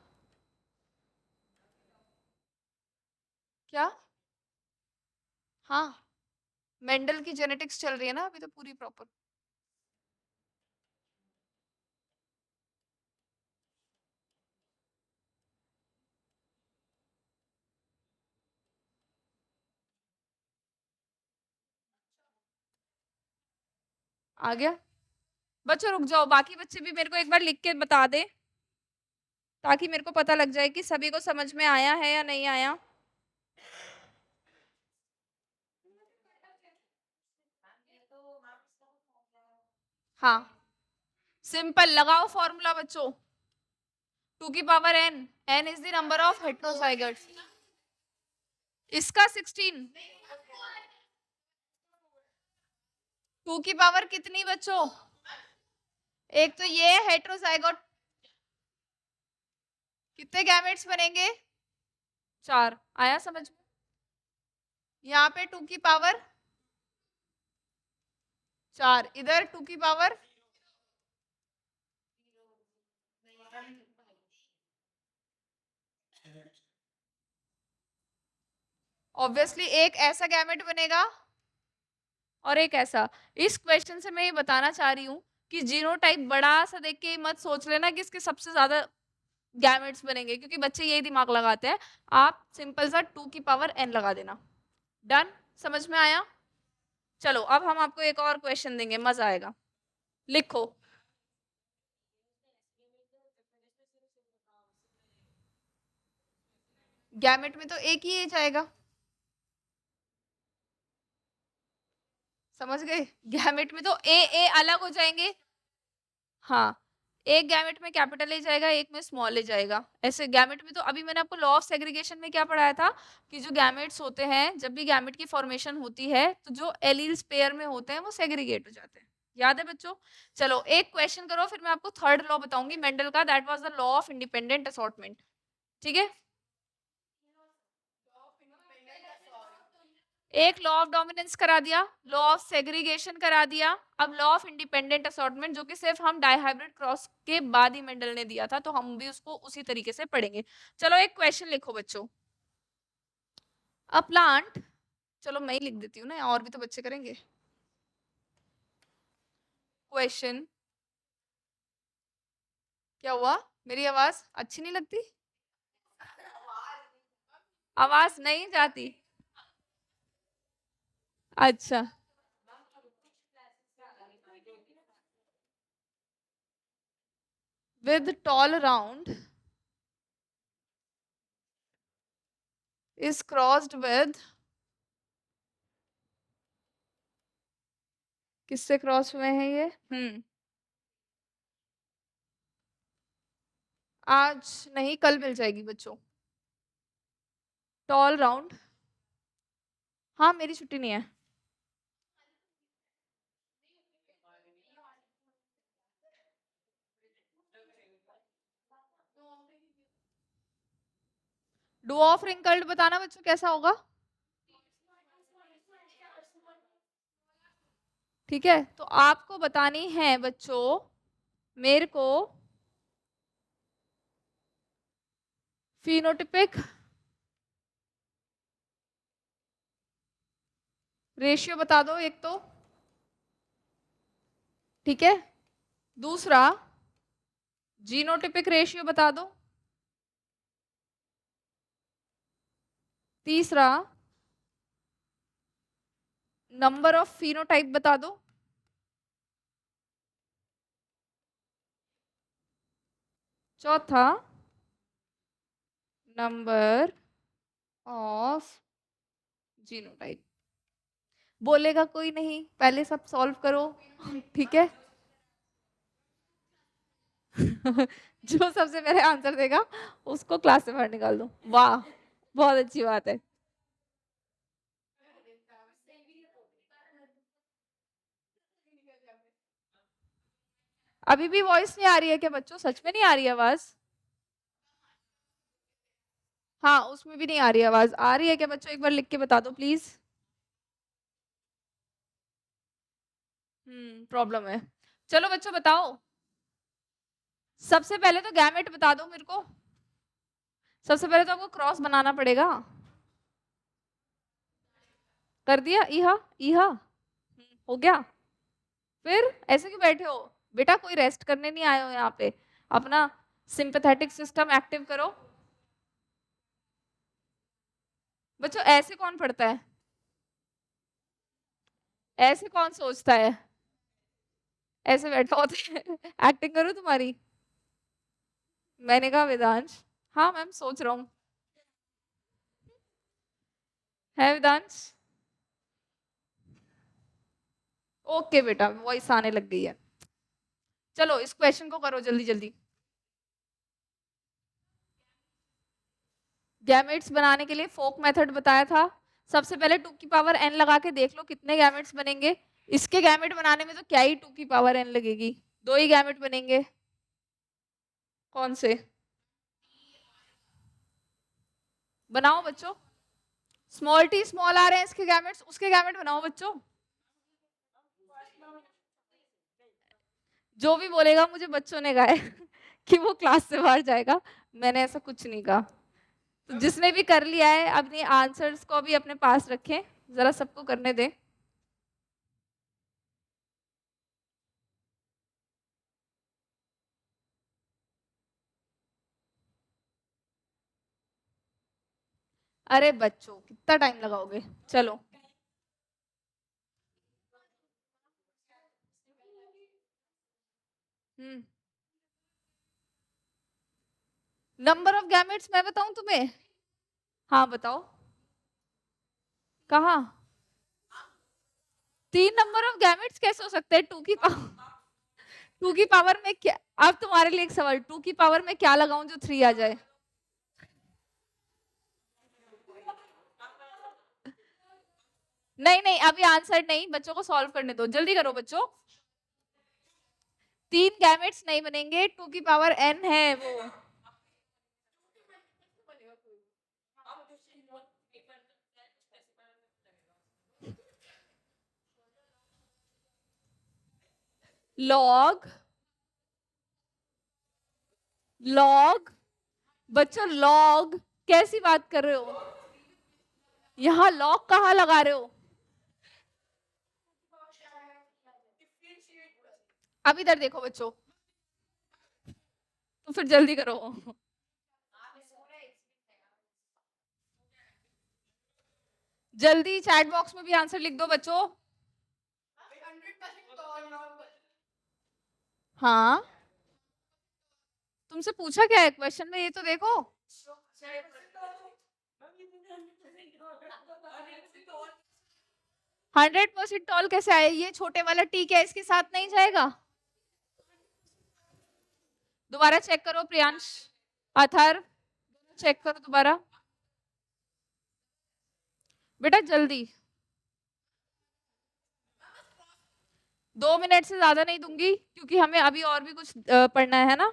क्या, हाँ, मेंडल की जेनेटिक्स चल रही है ना अभी तो पूरी प्रॉपर। आ गया बच्चों, रुक जाओ, बाकी बच्चे भी मेरे को एक बार लिख के बता दे, ताकि मेरे को पता लग जाए कि सभी को समझ में आया है या नहीं आया। हाँ, सिंपल लगाओ फॉर्मूला बच्चों, 2 की power n, n is the number of heterozygotes, इसका 16, 2 की पावर कितनी बच्चों, एक तो ये हेट्रोजाइगोट, कितने गैमेट्स बनेंगे, 4, आया समझ में, यहाँ पे 2 की पावर 4, इधर 2 की पावर, ऑब्वियसली एक ऐसा गैमेट बनेगा और एक ऐसा। इस क्वेश्चन से मैं ये बताना चाह रही हूँ कि जीनोटाइप बड़ा सा देख के मत सोच लेना कि इसके सबसे ज्यादा गैमेट्स बनेंगे, क्योंकि बच्चे यही दिमाग लगाते हैं। आप सिंपल सा 2 की पावर n लगा देना। डन, समझ में आया। चलो अब हम आपको एक और क्वेश्चन देंगे, मजा आएगा। लिखो, गैमेट में तो एक ही जाएगा, समझ गए, गैमेट में तो ए अलग हो जाएंगे। हाँ, एक गैमेट में कैपिटल ए जाएगा, एक में स्मॉल ए जाएगा, ऐसे गैमेट में तो अभी मैंने आपको लॉ ऑफ सेग्रीगेशन में क्या पढ़ाया था कि जो गैमेट्स होते हैं, जब भी गैमेट की फॉर्मेशन होती है तो जो एलील्स पेयर में होते हैं वो सेग्रीगेट हो जाते हैं। याद है बच्चों। चलो एक क्वेश्चन करो, फिर मैं आपको थर्ड लॉ बताऊंगी मेंडल का, that was the law of independent assortment. ठीक है, एक लॉ ऑफ डोमिनेंस करा दिया, लॉ ऑफ सेग्रीगेशन करा दिया, अब लॉ ऑफ इंडिपेंडेंट असॉर्टमेंट, जो कि सिर्फ हम डाइहाइब्रिड क्रॉस के बाद ही मेंडल ने दिया था, तो हम भी उसको उसी तरीके से पढ़ेंगे। चलो एक क्वेश्चन लिखो बच्चों। अ प्लांट, चलो मैं ही लिख देती हूँ ना, और भी तो बच्चे करेंगे। क्वेश्चन, क्या हुआ? मेरी आवाज अच्छी नहीं लगती? आवाज नहीं जाती? अच्छा, with tall round is crossed with, किससे क्रॉस हुए हैं ये? आज नहीं, कल मिल जाएगी बच्चों। टॉल राउंड, हाँ मेरी छुट्टी नहीं है। डुऑफ रिंकल्ड बताना बच्चों कैसा होगा? ठीक है, तो आपको बतानी है बच्चों मेरे को फिनोटिपिक रेशियो बता दो एक तो, ठीक है। दूसरा जीनोटिपिक रेशियो बता दो। तीसरा नंबर ऑफ फिनोटाइप बता दो। चौथा नंबर ऑफ जीनोटाइप। बोलेगा कोई नहीं, पहले सब सॉल्व करो, ठीक है। जो सबसे पहले आंसर देगा उसको क्लास से बाहर निकाल दो। वाह, बहुत अच्छी बात है। अभी भी वॉइस नहीं आ रही है क्या बच्चों? सच में नहीं आ रही आवाज? हाँ उसमें भी नहीं आ रही आवाज। आ रही है क्या बच्चों? एक बार लिख के बता दो प्लीज। प्रॉब्लम है। चलो बच्चों बताओ, सबसे पहले तो गैमेट बता दो मेरे को। सबसे पहले तो आपको क्रॉस बनाना पड़ेगा। कर दिया? इहा इहा हो गया। फिर ऐसे क्यों बैठे हो बेटा? कोई रेस्ट करने नहीं आए हो यहाँ पे। अपना सिंपैथेटिक सिस्टम एक्टिव करो। बच्चों ऐसे कौन पढ़ता है? ऐसे कौन सोचता है? ऐसे बैठा होता है। एक्टिंग करूँ तुम्हारी? मैंने कहा वेदांश, हाँ मैम सोच रहा हूँ। है वेदांश? ओके बेटा, वॉइस आने लग गई है। चलो इस क्वेश्चन को करो जल्दी जल्दी। गैमेट्स बनाने के लिए फोक मेथड बताया था। सबसे पहले 2 की पावर n लगा के देख लो कितने गैमेट्स बनेंगे। इसके गैमेट बनाने में तो क्या ही 2 की पावर n लगेगी, 2 ही गैमेट बनेंगे। कौन से? बनाओ बच्चों। स्मॉल टी स्मॉल आ रहे हैं इसके गैमेट्स, उसके गैमेट बनाओ बच्चों। जो भी बोलेगा मुझे बच्चों ने कहा है कि वो क्लास से बाहर जाएगा। मैंने ऐसा कुछ नहीं कहा। तो जिसने भी कर लिया है अपने आंसर्स को भी अपने पास रखें, जरा सबको करने दें। अरे बच्चों कितना टाइम लगाओगे? चलो नंबर ऑफ गैमेट्स मैं बताऊं तुम्हें? हाँ बताओ। कहाँ? 3 नंबर ऑफ गैमेट्स कैसे हो सकते हैं? 2 की पावर, 2 की पावर में क्या? अब तुम्हारे लिए एक सवाल, 2 की पावर में क्या लगाऊं जो 3 आ जाए? नहीं नहीं अभी आंसर नहीं, बच्चों को सॉल्व करने दो, जल्दी करो बच्चों। 3 गैमेट्स नहीं बनेंगे, 2 की पावर n है वो। लॉग, लॉग, बच्चों लॉग कैसी बात कर रहे हो? यहाँ लॉग कहाँ लगा रहे हो? अब इधर देखो बच्चों, तो फिर जल्दी करो। जल्दी चैट बॉक्स में भी आंसर लिख दो बच्चों। हाँ, तुमसे पूछा क्या है क्वेश्चन में, ये तो देखो। 100% टॉल कैसे आए? ये छोटे वाला टी क्या इसके साथ नहीं जाएगा? दोबारा चेक करो प्रियांश, अथर, चेक करो दोबारा बेटा जल्दी। 2 मिनट से ज्यादा नहीं दूंगी क्योंकि हमें अभी और भी कुछ पढ़ना है ना।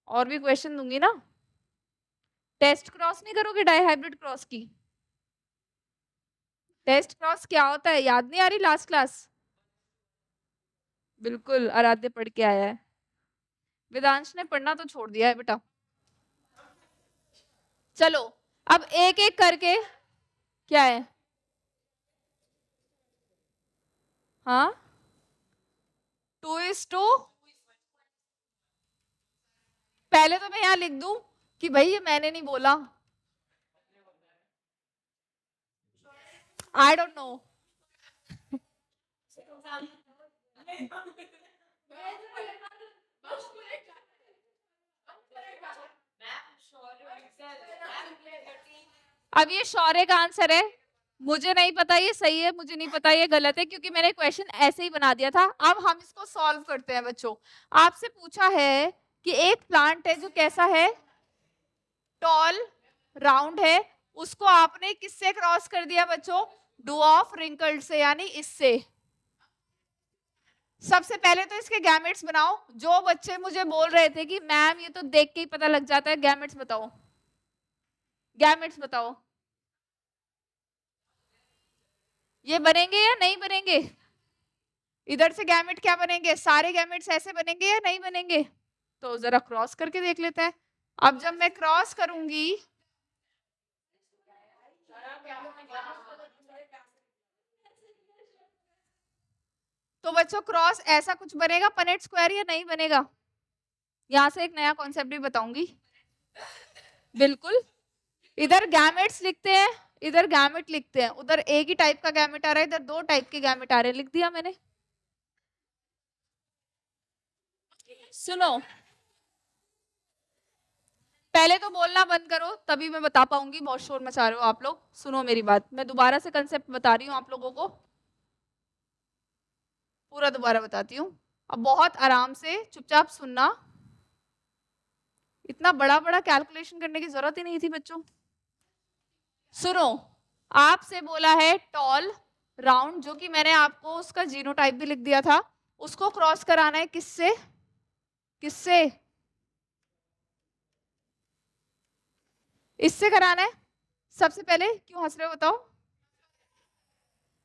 और भी क्वेश्चन दूंगी ना। टेस्ट क्रॉस नहीं करोगे डाइहाइब्रिड क्रॉस की? टेस्ट क्रॉस क्या होता है याद नहीं आ रही लास्ट क्लास? बिल्कुल, आराध्य पढ़ के आया है, वेदांश ने पढ़ना तो छोड़ दिया है बेटा। चलो अब एक एक करके, क्या है? हाँ, 2:, पहले तो मैं यहाँ लिख दूं कि भाई ये मैंने नहीं बोला, आई डोंट नो। अब ये शौर्य का आंसर है, मुझे नहीं पता ये सही है, मुझे नहीं पता ये गलत है, क्योंकि मैंने क्वेश्चन ऐसे ही बना दिया था। अब हम इसको सॉल्व करते हैं बच्चों। आपसे पूछा है कि एक प्लांट है जो कैसा है, टॉल, राउंड है, उसको आपने किससे क्रॉस कर दिया बच्चों? डुऑफ रिंकल्ड से, यानी इससे। सबसे पहले तो इसके गैमेट्स बनाओ। जो बच्चे मुझे बोल रहे थे कि मैम ये तो देख के ही पता लग जाता है, गैमेट्स बताओ, गैमेट्स बताओ। ये बनेंगे या नहीं बनेंगे? इधर से गैमेट क्या बनेंगे? सारे गैमेट्स ऐसे बनेंगे या नहीं बनेंगे? तो जरा क्रॉस करके देख लेते हैं। अब जब मैं क्रॉस करूंगी, तो बच्चों क्रॉस ऐसा कुछ बनेगा पनेट स्क्वायर या नहीं बनेगा? यहां से एक नया कॉन्सेप्ट भी बताऊंगी। बिल्कुल, इधर गैमेट्स लिखते हैं, इधर गैमेट लिखते हैं, उधर एक ही टाइप का गैमेट आ रहा है, इधर 2 टाइप के गैमेट आ रहे हैं, लिख दिया मैंने। सुनो, पहले तो बोलना बंद करो तभी मैं बता पाऊंगी, बहुत शोर मचा रहे हो आप लोग। सुनो मेरी बात, मैं दोबारा से कंसेप्ट बता रही हूँ आप लोगों को, पूरा दोबारा बताती हूँ। अब बहुत आराम से चुपचाप सुनना, इतना बड़ा बड़ा कैलकुलेशन करने की जरूरत ही नहीं थी बच्चों। सुनो, आपसे बोला है टॉल, राउंड, जो कि मैंने आपको उसका जीनोटाइप भी लिख दिया था, उसको क्रॉस कराना है किससे? किससे? इससे कराना है। सबसे पहले क्यों हंस रहे हो बताओ?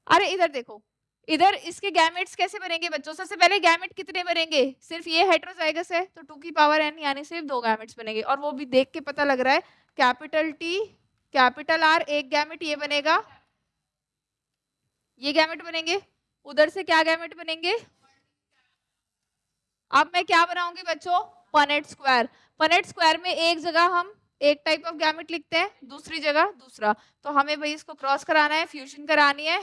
अरे इधर देखो, इधर इसके गैमेट्स कैसे बनेंगे बच्चों? सबसे पहले गैमेट कितने बनेंगे? सिर्फ ये हेटेरोजाइगस है तो 2 की पावर n, यानी सिर्फ 2 गैमेट्स बनेंगे, और वो भी देख के पता लग रहा है, कैपिटल टी कैपिटल आर, एक गैमेट ये बनेगा, ये गैमेट बनेंगे। उधर से क्या गैमेट बनेंगे? अब मैं क्या बनाऊंगी बच्चों? Punnett square. पनेट स्क्वायर में एक जगह हम एक टाइप ऑफ गैमेट लिखते हैं, दूसरी जगह दूसरा, तो हमें भाई इसको क्रॉस कराना है, फ्यूजन करानी है।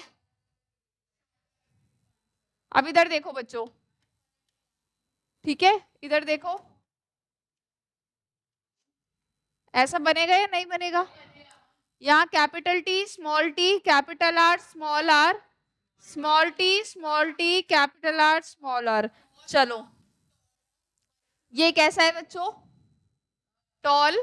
अब इधर देखो बच्चों, ठीक है, इधर देखो, ऐसा बनेगा या नहीं बनेगा? यहाँ capital T small T, capital R small R, small T capital R small R. चलो ये कैसा है बच्चों? टॉल,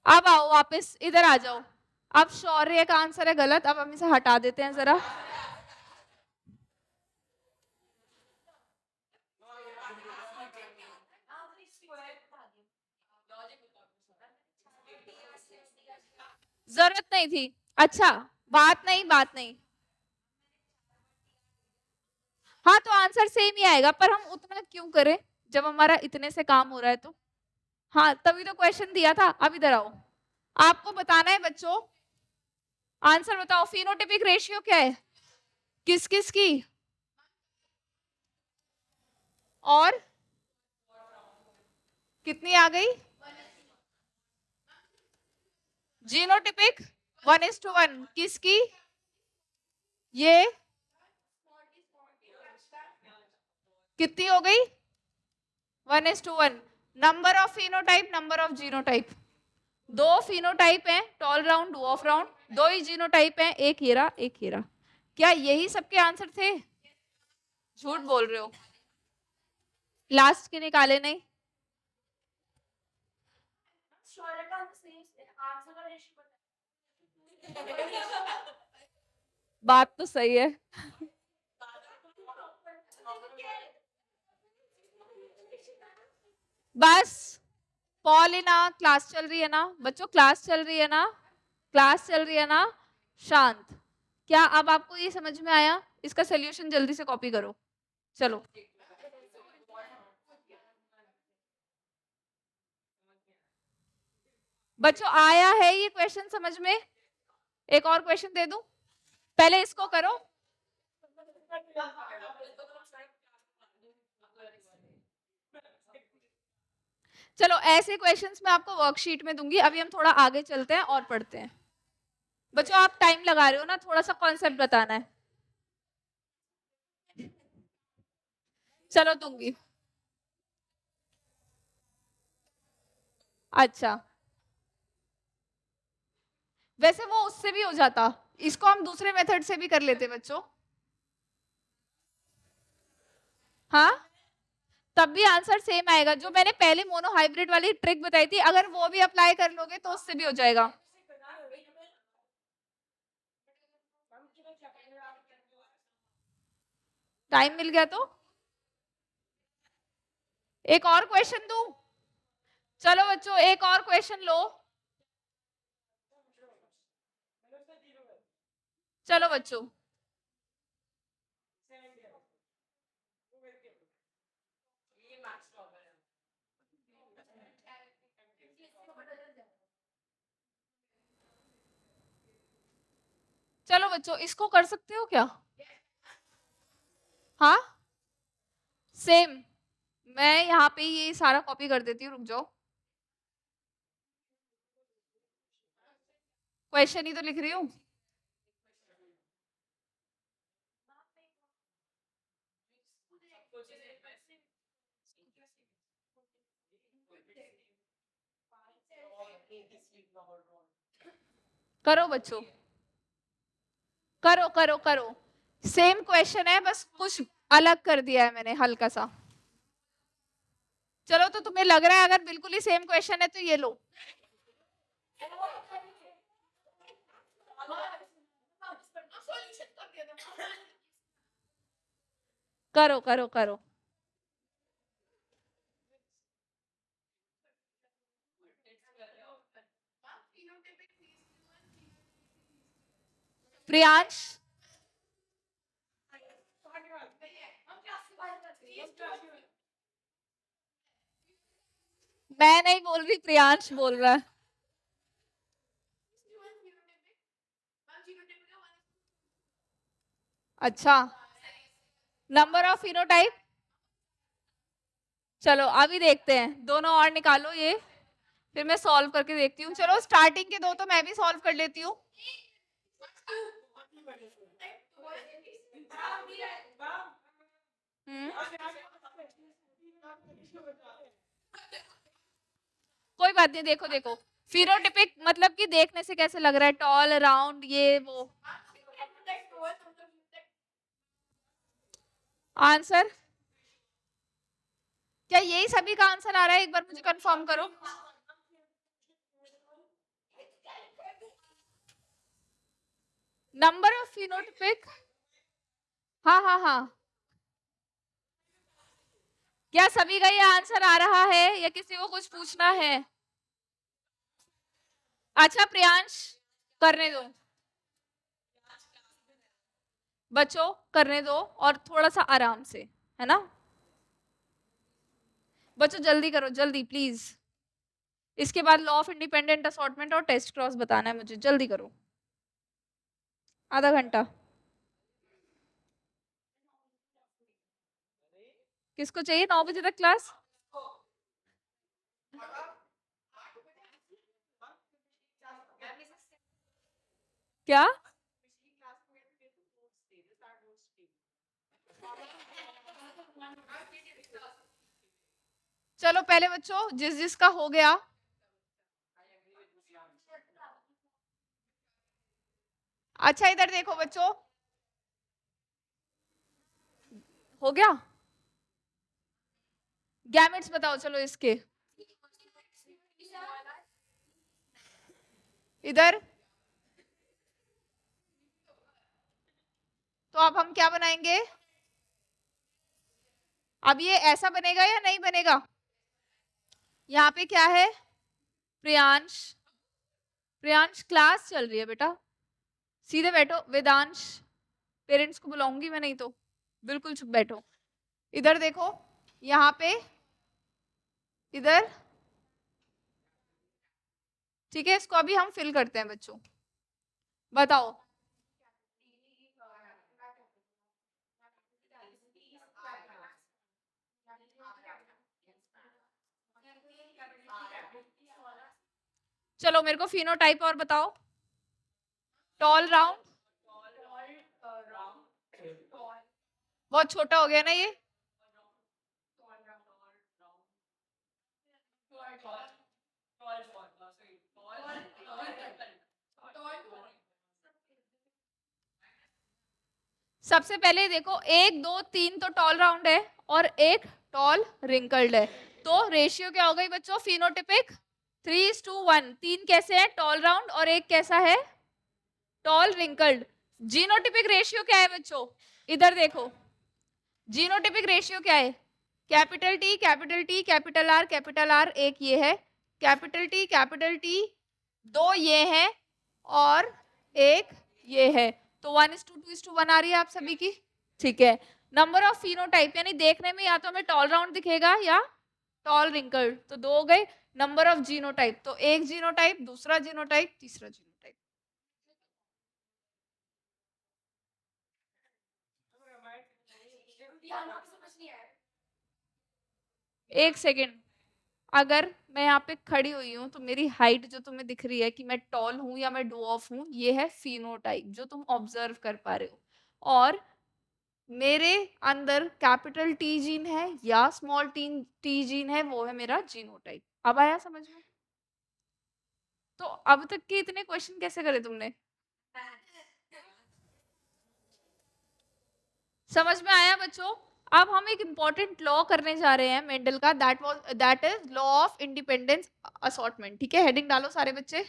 अब आओ वापस इधर आ जाओ। अब शौर्य का आंसर है गलत, अब हम इसे हटा देते हैं जरा। जरूरत नहीं थी। अच्छा, बात नहीं। हाँ तो आंसर सेम ही आएगा, पर हम उतना क्यों करें जब हमारा इतने से काम हो रहा है तो। हाँ तभी तो क्वेश्चन दिया था। अब इधर आओ, आपको बताना है बच्चों, आंसर बताओ। फिनोटिपिक रेशियो क्या है, किस किस की, और कितनी आ गई, जीनोटिपिक 1:1 किसकी, ये कितनी हो गई, 1:1। Number of phenotype, number of genotype. दो फिनोटाइप हैं, टॉल राउंड डुऑफ राउंड, दो ही जीनोटाइप हैं, एक हीरा एक हीरा। क्या यही सबके आंसर थे? झूठ बोल रहे हो, लास्ट के निकाले नहीं। बात तो सही है। बस पॉलिना, क्लास चल रही है ना बच्चों, क्लास चल रही है ना, क्लास चल रही है ना, शांत। क्या अब आपको ये समझ में आया? इसका सोल्यूशन जल्दी से कॉपी करो, चलो। बच्चों आया है ये क्वेश्चन समझ में? एक और क्वेश्चन दे दूं, पहले इसको करो। चलो ऐसे क्वेश्चंस मैं आपको वर्कशीट में दूंगी, अभी हम थोड़ा आगे चलते हैं और पढ़ते हैं। बच्चों आप टाइम लगा रहे हो ना, थोड़ा सा कॉन्सेप्ट बताना है। चलो दूंगी। अच्छा, वैसे वो उससे भी हो जाता, इसको हम दूसरे मेथड से भी कर लेते बच्चों। हाँ तब भी आंसर सेम आएगा। जो मैंने पहले मोनोहाइब्रिड वाली ट्रिक बताई थी, अगर वो भी अप्लाई कर लोगे तो उससे भी हो जाएगा। टाइम मिल गया तो एक और क्वेश्चन दूं? चलो बच्चों एक और क्वेश्चन लो। चलो बच्चों, चलो बच्चों इसको कर सकते हो क्या? हाँ सेम, मैं यहाँ पे ये सारा कॉपी कर देती हूँ, रुक जाओ। क्वेश्चन ही तो लिख रही हूँ। करो बच्चों, करो करो करो, सेम क्वेश्चन है, बस कुछ अलग कर दिया है मैंने हल्का सा। चलो तो तुम्हें लग रहा है अगर बिल्कुल ही सेम क्वेश्चन है तो ये लो। करो करो करो। प्रियांश, मैं नहीं बोल रही, प्रियांश बोल रहा है। अच्छा, नंबर ऑफ फिनोटाइप, चलो अभी देखते हैं, दोनों और निकालो ये, फिर मैं सॉल्व करके देखती हूँ। चलो स्टार्टिंग के दो तो मैं भी सॉल्व कर लेती हूँ। कोई बात नहीं, देखो देखो, फिनोटिपिक मतलब कि देखने से कैसे लग रहा है, टॉल राउंड ये वो। आंसर क्या यही सभी का आंसर आ रहा है? एक बार मुझे कंफर्म करो। नंबर ऑफ फिनोटिपिक, हाँ हाँ हाँ, क्या सभी का ये आंसर आ रहा है या किसी को कुछ पूछना है? अच्छा प्रियांश, करने दो बच्चों, करने दो, और थोड़ा सा आराम से, है ना बच्चों, जल्दी करो जल्दी प्लीज। इसके बाद लॉ ऑफ इंडिपेंडेंट असॉर्टमेंट और टेस्ट क्रॉस बताना है मुझे, जल्दी करो, आधा घंटा। किसको चाहिए 9 बजे तक क्लास? क्या? चलो पहले बच्चों जिस जिसका हो गया, अच्छा इधर देखो बच्चों, हो गया। गैमेट्स बताओ चलो इसके, इधर। तो अब हम क्या बनाएंगे? अब ये ऐसा बनेगा या नहीं बनेगा? यहाँ पे क्या है? प्रियांश, प्रियांश क्लास चल रही है बेटा, सीधे बैठो। वेदांश, पेरेंट्स को बुलाऊंगी मैं नहीं तो, बिल्कुल चुप बैठो। इधर देखो, यहाँ पे, इधर, ठीक है। इसको अभी हम फिल करते हैं बच्चों, बताओ। चलो मेरे को फिनोटाइप और बताओ। टॉल राउंड, बहुत छोटा हो गया ना ये। सबसे पहले देखो, 1 2 3 तो टॉल राउंड है और एक टॉल रिंकल्ड है, तो रेशियो क्या हो गई बच्चों? फिनोटिपिक 3:1। 3 कैसे है? टॉल राउंड, और एक कैसा है? Toll wrinkled. जीनोटिपिक रेशियो क्या है बच्चों? इधर देखो, जीनोटिपिक रेशियो क्या है? Capital T capital T capital are, एक ये है, कैपिटल टी, 2 ये है, और एक ये है। तो 1:2:1 आ रही है आप सभी की, ठीक है। नंबर ऑफ फिनोटाइप, यानी देखने में या तो हमें टॉल राउंड दिखेगा या टॉल रिंकल्ड, तो 2 हो गए। नंबर ऑफ जीनोटाइप, तो एक जीनोटाइप, दूसरा जीनोटाइप, तीसरा जीनोटाइप। एक सेकेंड, अगर मैं यहाँ पे खड़ी हुई हूँ तो मेरी हाइट जो तुम्हें दिख रही है कि मैं टॉल हूँ या मैं डॉफ हूँ, ये है फिनोटाइप जो तुम ऑब्जर्व कर पा रहे हो। और मेरे अंदर कैपिटल टी जीन है या स्मॉल टी जीन है, वो है मेरा जीनोटाइप। अब आया समझ में? तो अब तक के इतने क्वेश्चन कैसे करे तुमने? समझ में आया बच्चों? अब हम एक इंपॉर्टेंट लॉ करने जा रहे हैं मेंडल का, that is law of independence assortment. ठीक है, हेडिंग डालो सारे बच्चे।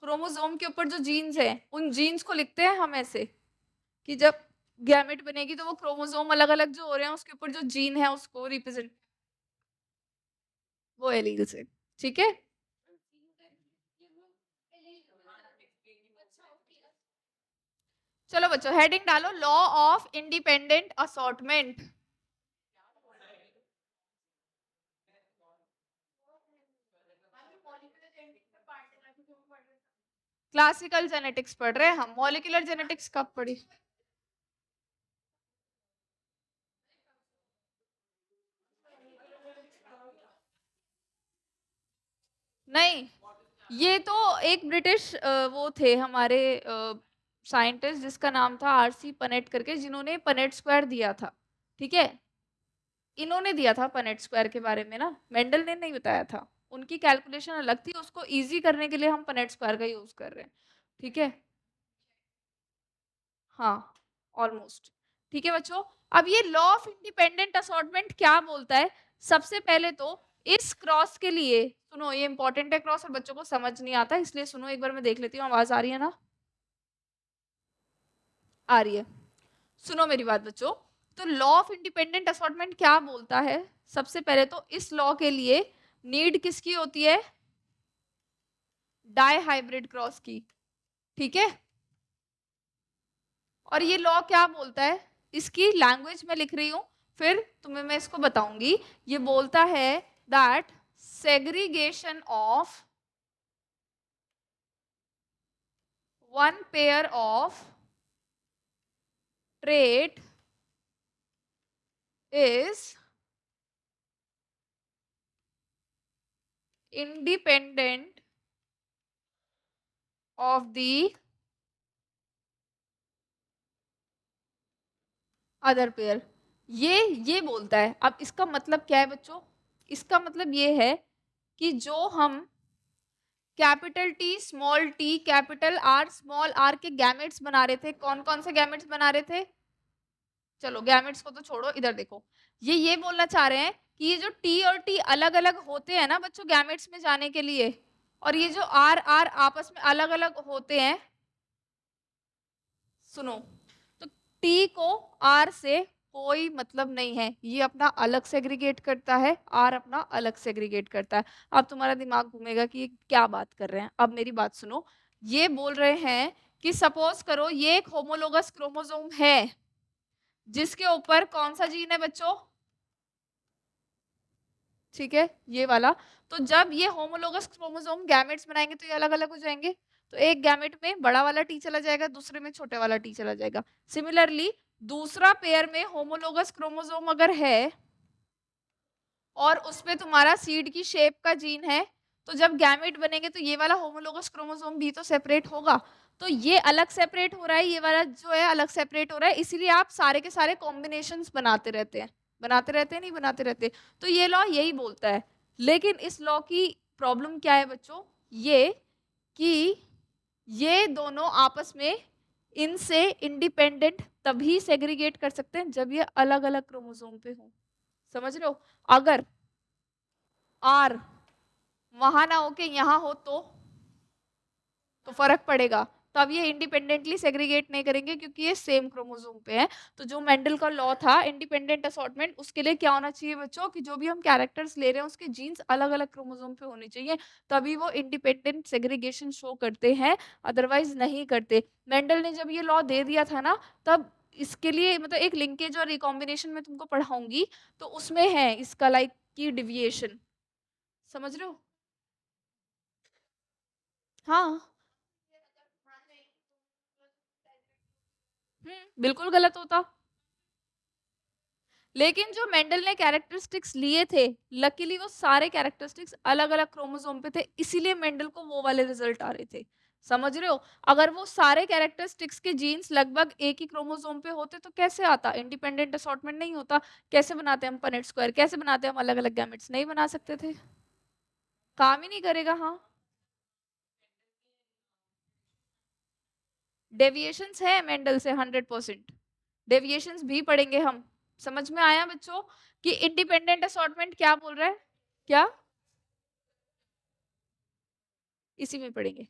क्रोमोसोम के ऊपर जो जीन्स है, उन जीन्स को लिखते हैं हम ऐसे कि जब गैमेट बनेगी तो वो क्रोमोसोम अलग अलग जो हो रहे हैं उसके ऊपर जो जीन है उसको रिप्रेजेंट, वो एलील से, ठीक है। चलो बच्चों हेडिंग डालो, law of independent assortment. Classical genetics पढ़ रहे हैं हम, मॉलिक्यूलर जेनेटिक्स कब पढ़ी? नहीं, ये तो एक ब्रिटिश वो थे हमारे साइंटिस्ट जिसका नाम था आरसी पनेट करके, जिन्होंने पनेट स्क्वायर दिया था, ठीक है। इन्होंने दिया था पनेट स्क्वायर के बारे में ना, मेंडल ने नहीं बताया था। उनकी कैलकुलेशन अलग थी, उसको इजी करने के लिए हम पनेट स्क्वायर का यूज कर रहे हैं, ठीक है। हाँ, ऑलमोस्ट, ठीक है बच्चों। अब ये लॉ ऑफ इंडिपेंडेंट असॉर्टमेंट क्या बोलता है? सबसे पहले तो इस क्रॉस के लिए सुनो, ये इंपॉर्टेंट है क्रॉस, और बच्चों को समझ नहीं आता, इसलिए सुनो एक बार, मैं देख लेती हूँ आवाज आ रही है ना, आ रही है। सुनो मेरी बात बच्चों, तो लॉ ऑफ इंडिपेंडेंट असॉर्टमेंट क्या बोलता है? सबसे पहले तो इस लॉ के लिए नीड किसकी होती है? डाई हाइब्रिड क्रॉस की, ठीक है। और ये लॉ क्या बोलता है, इसकी लैंग्वेज में लिख रही हूं, फिर तुम्हें मैं इसको बताऊंगी। ये बोलता है that segregation of one pair of trait is independent of the other pair। ये बोलता है। अब इसका मतलब क्या है बच्चों? इसका मतलब ये है कि जो हम capital T small T capital R small R के गैमेट्स बना रहे थे, कौन कौन से गैमेट्स बना रहे थे? चलो गैमेट्स को तो छोड़ो, इधर देखो। ये बोलना चाह रहे हैं कि ये जो टी और टी अलग अलग होते हैं ना बच्चों गैमेट्स में जाने के लिए, और ये जो आर आर आपस में अलग अलग होते हैं, सुनो, तो टी को आर से कोई मतलब नहीं है, ये अपना अलग सेग्रीगेट करता है, आर अपना अलग सेग्रीगेट करता है। अब तुम्हारा दिमाग घूमेगा कि ये क्या बात कर रहे हैं। अब मेरी बात सुनो, ये बोल रहे हैं कि सपोज करो ये एक होमोलोगस क्रोमोसोम है जिसके ऊपर कौन सा जीन है बच्चों? ठीक है, ये वाला। तो जब ये होमोलोगस क्रोमोसोम गैमेट्स बनाएंगे तो ये अलग अलग हो जाएंगे। तो एक गैमेट में बड़ा वाला टी चला जाएगा, दूसरे में छोटे वाला टी चला जाएगा। सिमिलरली दूसरा पेयर में होमोलोगस क्रोमोसोम अगर है और उसमें तुम्हारा सीड की शेप का जीन है, तो जब गैमेट बनेंगे तो ये वाला होमोलोगस क्रोमोसोम भी तो सेपरेट होगा। तो ये अलग सेपरेट हो रहा है, ये वाला जो है अलग सेपरेट हो रहा है, इसीलिए आप सारे के सारे कॉम्बिनेशंस बनाते रहते हैं, नहीं बनाते रहते। तो ये लॉ यही बोलता है। लेकिन इस लॉ की प्रॉब्लम क्या है बच्चों? ये कि ये दोनों आपस में इनसे इंडिपेंडेंट तभी सेग्रीगेट कर सकते हैं जब ये अलग अलग क्रोमोसोम पे हो। समझ रहे हो? अगर आर वहां ना होके यहाँ हो तो फर्क पड़ेगा। तब ये इंडिपेंडेंटली सेग्रीगेट नहीं करेंगे क्योंकि ये सेम क्रोमोसोम पे है। तो जो मेंडल का लॉ था इंडिपेंडेंट असॉर्टमेंट, उसके लिए क्या होना चाहिए बच्चों कि जो भी हम कैरेक्टर्स ले रहे हैं उसके जीन्स अलग अलग क्रोमोसोम पे होने चाहिए, तभी वो इंडिपेंडेंट सेग्रीगेशन शो करते हैं, अदरवाइज नहीं करते। मेंडल ने जब ये लॉ दे दिया था ना, तब इसके लिए मतलब एक लिंकेज और रिकॉम्बिनेशन में तुमको पढ़ाऊंगी, तो उसमें है इसका लाइक की डिविएशन। समझ रहे हो? हाँ। बिल्कुल गलत होता। लेकिन जो मेंडल ने कैरेक्टरिस्टिक्स लिए थे, लकीली वो सारे कैरेक्टरिस्टिक्स अलग अलग क्रोमोसोम पे थे, इसीलिए मेंडल को वो वाले रिजल्ट आ रहे थे। समझ रहे हो? अगर वो सारे कैरेक्टरिस्टिक्स के जीन्स लगभग एक ही क्रोमोसोम पे होते तो कैसे आता? इंडिपेंडेंट असॉर्टमेंट नहीं होता। कैसे बनाते हम पनेट स्क्वायर, कैसे बनाते हम अलग अलग गैमेट्स? नहीं बना सकते थे, काम ही नहीं करेगा। हाँ, डेविएशंस है मेंडल से 100%। डेविएशंस भी पढ़ेंगे हम। समझ में आया बच्चों कि इंडिपेंडेंट असॉर्टमेंट क्या बोल रहा है? क्या? इसी में पढ़ेंगे।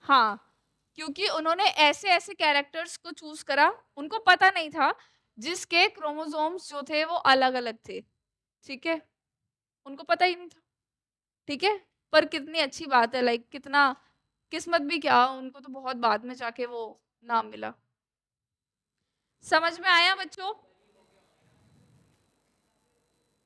हाँ, क्योंकि उन्होंने ऐसे ऐसे कैरेक्टर्स को चूज करा, उनको पता नहीं था जिसके क्रोमोसोम्स जो थे वो अलग अलग थे। ठीक है, उनको पता ही नहीं था। ठीक है, पर कितनी अच्छी बात है, लाइक कितना किस्मत भी क्या, उनको तो बहुत बाद में जाके वो नाम मिला। समझ में आया बच्चों?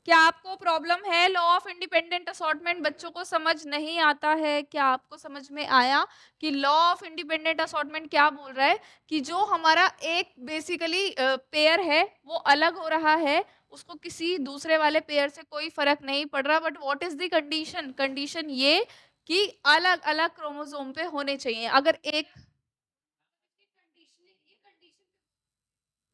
क्या आपको प्रॉब्लम है? लॉ ऑफ इंडिपेंडेंट असॉर्टमेंट बच्चों को समझ नहीं आता है? क्या आपको समझ में आया कि लॉ ऑफ इंडिपेंडेंट असॉर्टमेंट क्या बोल रहा है? कि जो हमारा एक बेसिकली पेयर है वो अलग हो रहा है, उसको किसी दूसरे वाले पेयर से कोई फर्क नहीं पड़ रहा, but what is the condition? Condition ये कि अलग अलग क्रोमोसोम पे होने चाहिए। अगर एक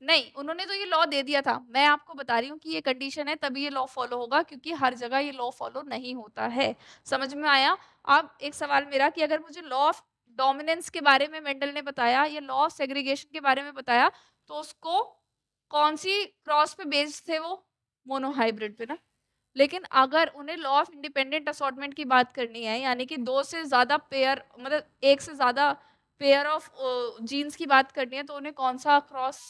नहीं, उन्होंने तो ये लॉ दे दिया था, मैं आपको बता रही हूँ कि ये कंडीशन है तभी ये लॉ फॉलो होगा, क्योंकि हर जगह ये लॉ फॉलो नहीं होता है। समझ में आया? अब एक सवाल मेरा कि अगर मुझे लॉ ऑफ डोमिनेंस के बारे में मेंडल ने बताया या लॉ ऑफ सेग्रीगेशन के बारे में बताया, तो उसको कौन सी क्रॉस पे बेस्ड थे? वो मोनोहाइब्रिड पे ना। लेकिन अगर उन्हें लॉ ऑफ इंडिपेंडेंट असॉर्टमेंट की बात करनी है, यानी कि दो से ज्यादा पेयर, मतलब एक से ज्यादा पेयर ऑफ जीन्स की बात करनी है, तो उन्हें कौन सा क्रॉस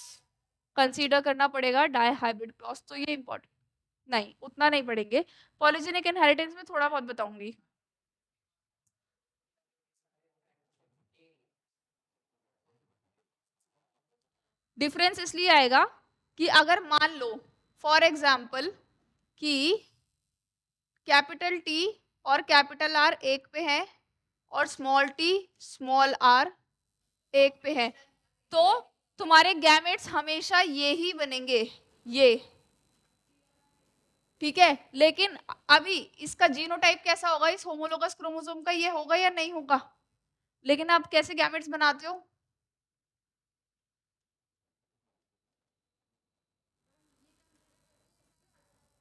कंसीडर करना पड़ेगा? Dihybrid cross. तो ये इंपॉर्टेंट। नहीं, उतना नहीं पढ़ेंगे, पॉलीजेनिक इनहेरिटेंस में थोड़ा बहुत बताऊंगी। डिफरेंस इसलिए आएगा कि अगर मान लो फॉर एग्जाम्पल कि कैपिटल टी और कैपिटल आर एक पे है और स्मॉल टी स्मॉल आर एक पे है, तो तुम्हारे गैमेट्स हमेशा ये ही बनेंगे, ये, ठीक है। लेकिन अभी इसका जीनोटाइप कैसा होगा, इस होमोलोगस क्रोमोसोम का ये होगा या नहीं होगा? लेकिन आप कैसे गैमेट्स बनाते हो?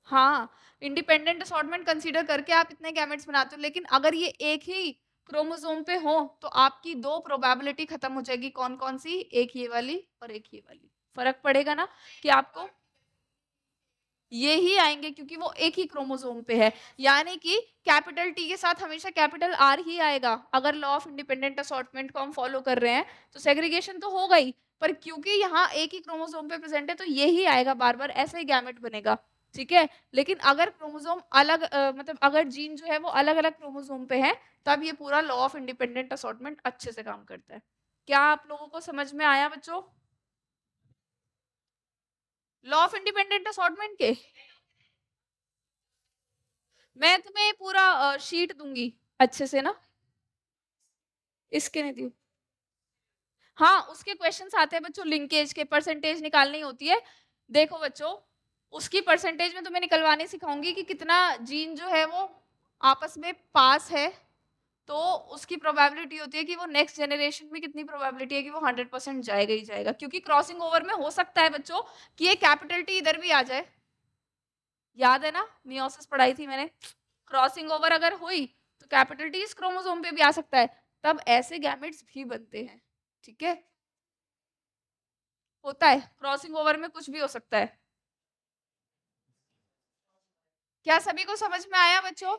हाँ, इंडिपेंडेंट असॉर्टमेंट कंसीडर करके आप इतने गैमेट्स बनाते हो, लेकिन अगर ये एक ही क्रोमोसोम पे हो तो आपकी दो प्रोबेबिलिटी खत्म हो जाएगी। कौन कौन सी? एक ये वाली और एक ये वाली। फर्क पड़ेगा ना कि आपको ये ही आएंगे क्योंकि वो एक ही क्रोमोसोम पे है, यानी कि कैपिटल टी के साथ हमेशा कैपिटल आर ही आएगा। अगर लॉ ऑफ इंडिपेंडेंट असॉर्टमेंट को हम फॉलो कर रहे हैं तो सेग्रीगेशन तो होगा ही, पर क्योंकि यहाँ एक ही क्रोमोसोम पे प्रेजेंट है तो ये ही आएगा बार बार, ऐसा ही गैमेट बनेगा, ठीक है। लेकिन अगर क्रोमोसोम अलग मतलब अगर जीन जो है वो अलग अलग क्रोमोसोम पे है, तब ये पूरा लॉ ऑफ इंडिपेंडेंट असॉर्टमेंट अच्छे से काम करता है। क्या आप लोगों को समझ में आया बच्चों? लॉ ऑफ इंडिपेंडेंट असॉर्टमेंट के मैं तुम्हें पूरा शीट दूंगी अच्छे से ना, इसके नहीं दी। हाँ, उसके क्वेश्चंस आते हैं बच्चों, लिंकेज के परसेंटेज निकालनी होती है। देखो बच्चों, उसकी परसेंटेज में तुम्हें निकलवाने सिखाऊंगी कि कितना जीन जो है वो आपस में पास है, तो उसकी प्रोबेबिलिटी होती है कि वो नेक्स्ट जनरेशन में कितनी प्रोबेबिलिटी है कि वो 100% जाएगा ही जाएगा, क्योंकि क्रॉसिंग ओवर में हो सकता है बच्चों कि ये कैपिटल टी इधर भी आ जाए। याद है ना, मियोसिस पढ़ाई थी मैंने, क्रॉसिंग ओवर अगर हुई तो कैपिटल टी इस क्रोमोसोम पे भी आ सकता है, तब ऐसे गैमेट्स भी बनते हैं, ठीक है। होता है, क्रॉसिंग ओवर में कुछ भी हो सकता है। क्या सभी को समझ में आया बच्चों?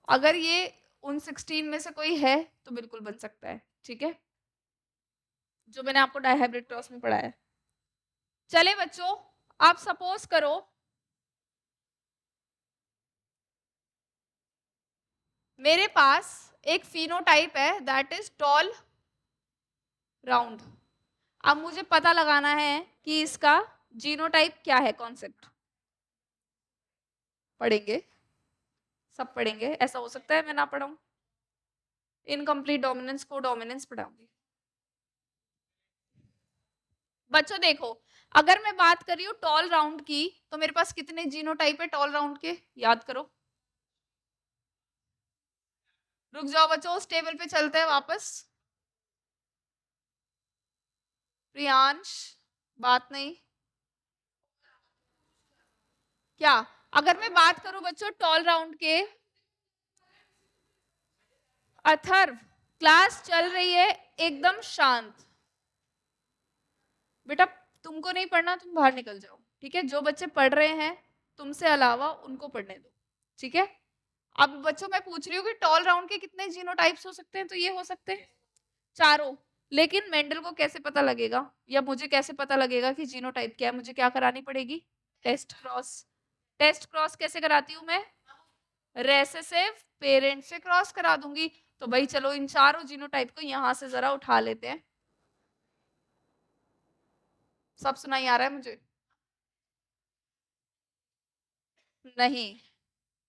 अगर ये उन 16 में से कोई है तो बिल्कुल बन सकता है, ठीक है, जो मैंने आपको डायहाइब्रिड क्रॉस में पढ़ाया है। चले बच्चों, आप सपोज करो मेरे पास एक फिनोटाइप है दैट इज टॉल राउंड। अब मुझे पता लगाना है कि इसका जीनोटाइप क्या है। कॉन्सेप्ट पढ़ेंगे, सब पढ़ेंगे, ऐसा हो सकता है मैं ना पढ़ाऊं। इनकम्प्लीट डोमिनेंस को डोमिनेंस पढ़ाऊंगी। बच्चों देखो, अगर मैं बात कर रही हूँ टॉल राउंड की, तो मेरे पास कितने जीनोटाइप है टॉल राउंड के, याद करो। रुक जाओ बच्चों, उस टेबल पे चलते हैं वापस। प्रियांश, बात नहीं क्या? अगर मैं बात करूं बच्चों टॉल राउंड के, अथर्व, क्लास चल रही है, एकदम शांत। बेटा तुमको नहीं पढ़ना, तुम बाहर निकल जाओ, ठीक है। जो बच्चे पढ़ रहे हैं तुमसे अलावा उनको पढ़ने दो, ठीक है। अब बच्चों मैं पूछ रही हूँ कि टॉल राउंड के कितने जीनोटाइप्स हो सकते हैं, तो ये हो सकते हैं चारों। लेकिन मेंडल को कैसे पता लगेगा, या मुझे कैसे पता लगेगा कि जीनोटाइप क्या है? मुझे क्या करानी पड़ेगी? Test cross. टेस्ट क्रॉस कैसे कराती हूँ मैं? रेसेसिव पेरेंट से क्रॉस करा दूंगी। तो भाई चलो इन चारों जीनोटाइप को यहां से जरा उठा लेते हैं। सब सुनाई आ रहा है मुझे? नहीं,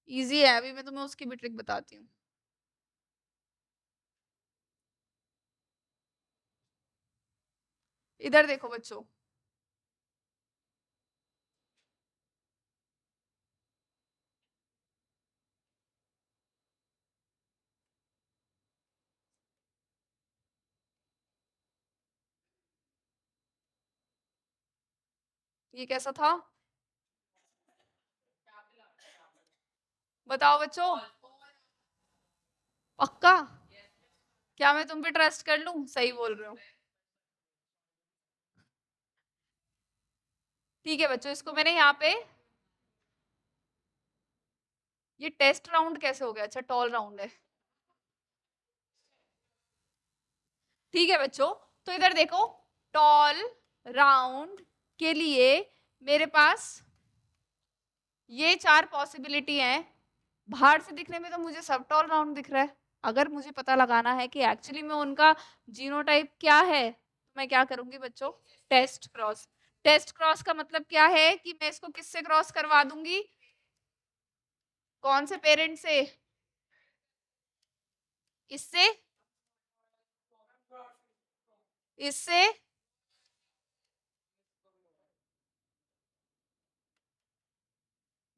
इजी है, अभी मैं तुम्हें उसकी भी ट्रिक बताती हूँ। इधर देखो बच्चों, ये कैसा था? बताओ बच्चों, पक्का? क्या मैं तुम पे ट्रस्ट कर लूं? सही बोल रहे हो? ठीक है बच्चों, इसको मैंने यहाँ पे, ये टेस्ट राउंड कैसे हो गया? अच्छा टॉल राउंड है, ठीक है बच्चों। तो इधर देखो, टॉल राउंड के लिए मेरे पास ये 4 पॉसिबिलिटी हैं। बाहर से दिखने में तो मुझे सब टॉल राउंड दिख रहा है। अगर मुझे पता लगाना है कि एक्चुअली में उनका जीनोटाइप क्या है, तो मैं क्या करूंगी बच्चों? Test cross. टेस्ट क्रॉस का मतलब क्या है कि मैं इसको किससे क्रॉस करवा दूंगी? कौन से पेरेंट से? इससे, इससे,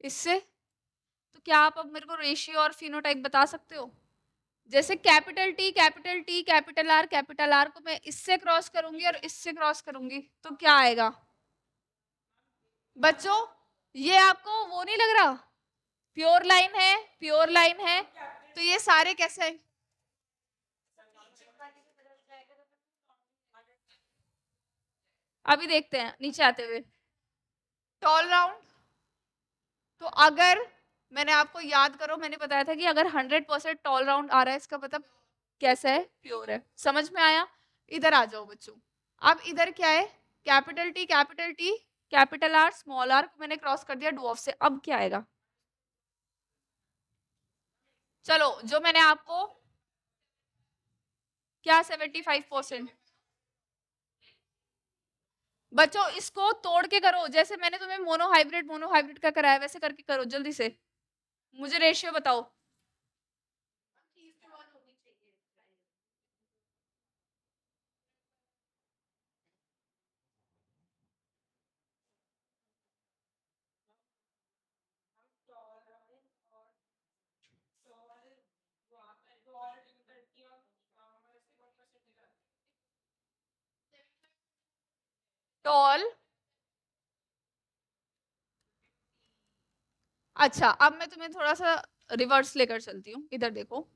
इससे। तो क्या आप अब मेरे को रेशियो और फिनोटाइप बता सकते हो? जैसे capital T capital T capital are को मैं इससे क्रॉस करूंगी और इससे क्रॉस करूंगी तो क्या आएगा? बच्चों ये आपको वो नहीं लग रहा? प्योर लाइन है, प्योर लाइन है। तो ये सारे कैसे हैं? अभी देखते हैं नीचे आते हुए। Tall round. तो अगर मैंने आपको याद करो, मैंने बताया था कि अगर 100% टॉल राउंड आ रहा है इसका मतलब कैसा है? प्योर है। समझ में आया? इधर आ जाओ बच्चों। अब इधर क्या है? Capital T capital R small R को मैंने क्रॉस कर दिया डुऑफ से। अब क्या आएगा? चलो जो मैंने आपको क्या 75%। बच्चों इसको तोड़ के करो, जैसे मैंने तुम्हें मोनो हाइब्रिड का कराया वैसे करके करो जल्दी से। मुझे रेशियो बताओ। टॉल। अच्छा अब मैं तुम्हें थोड़ा सा रिवर्स लेकर चलती हूँ। इधर देखो,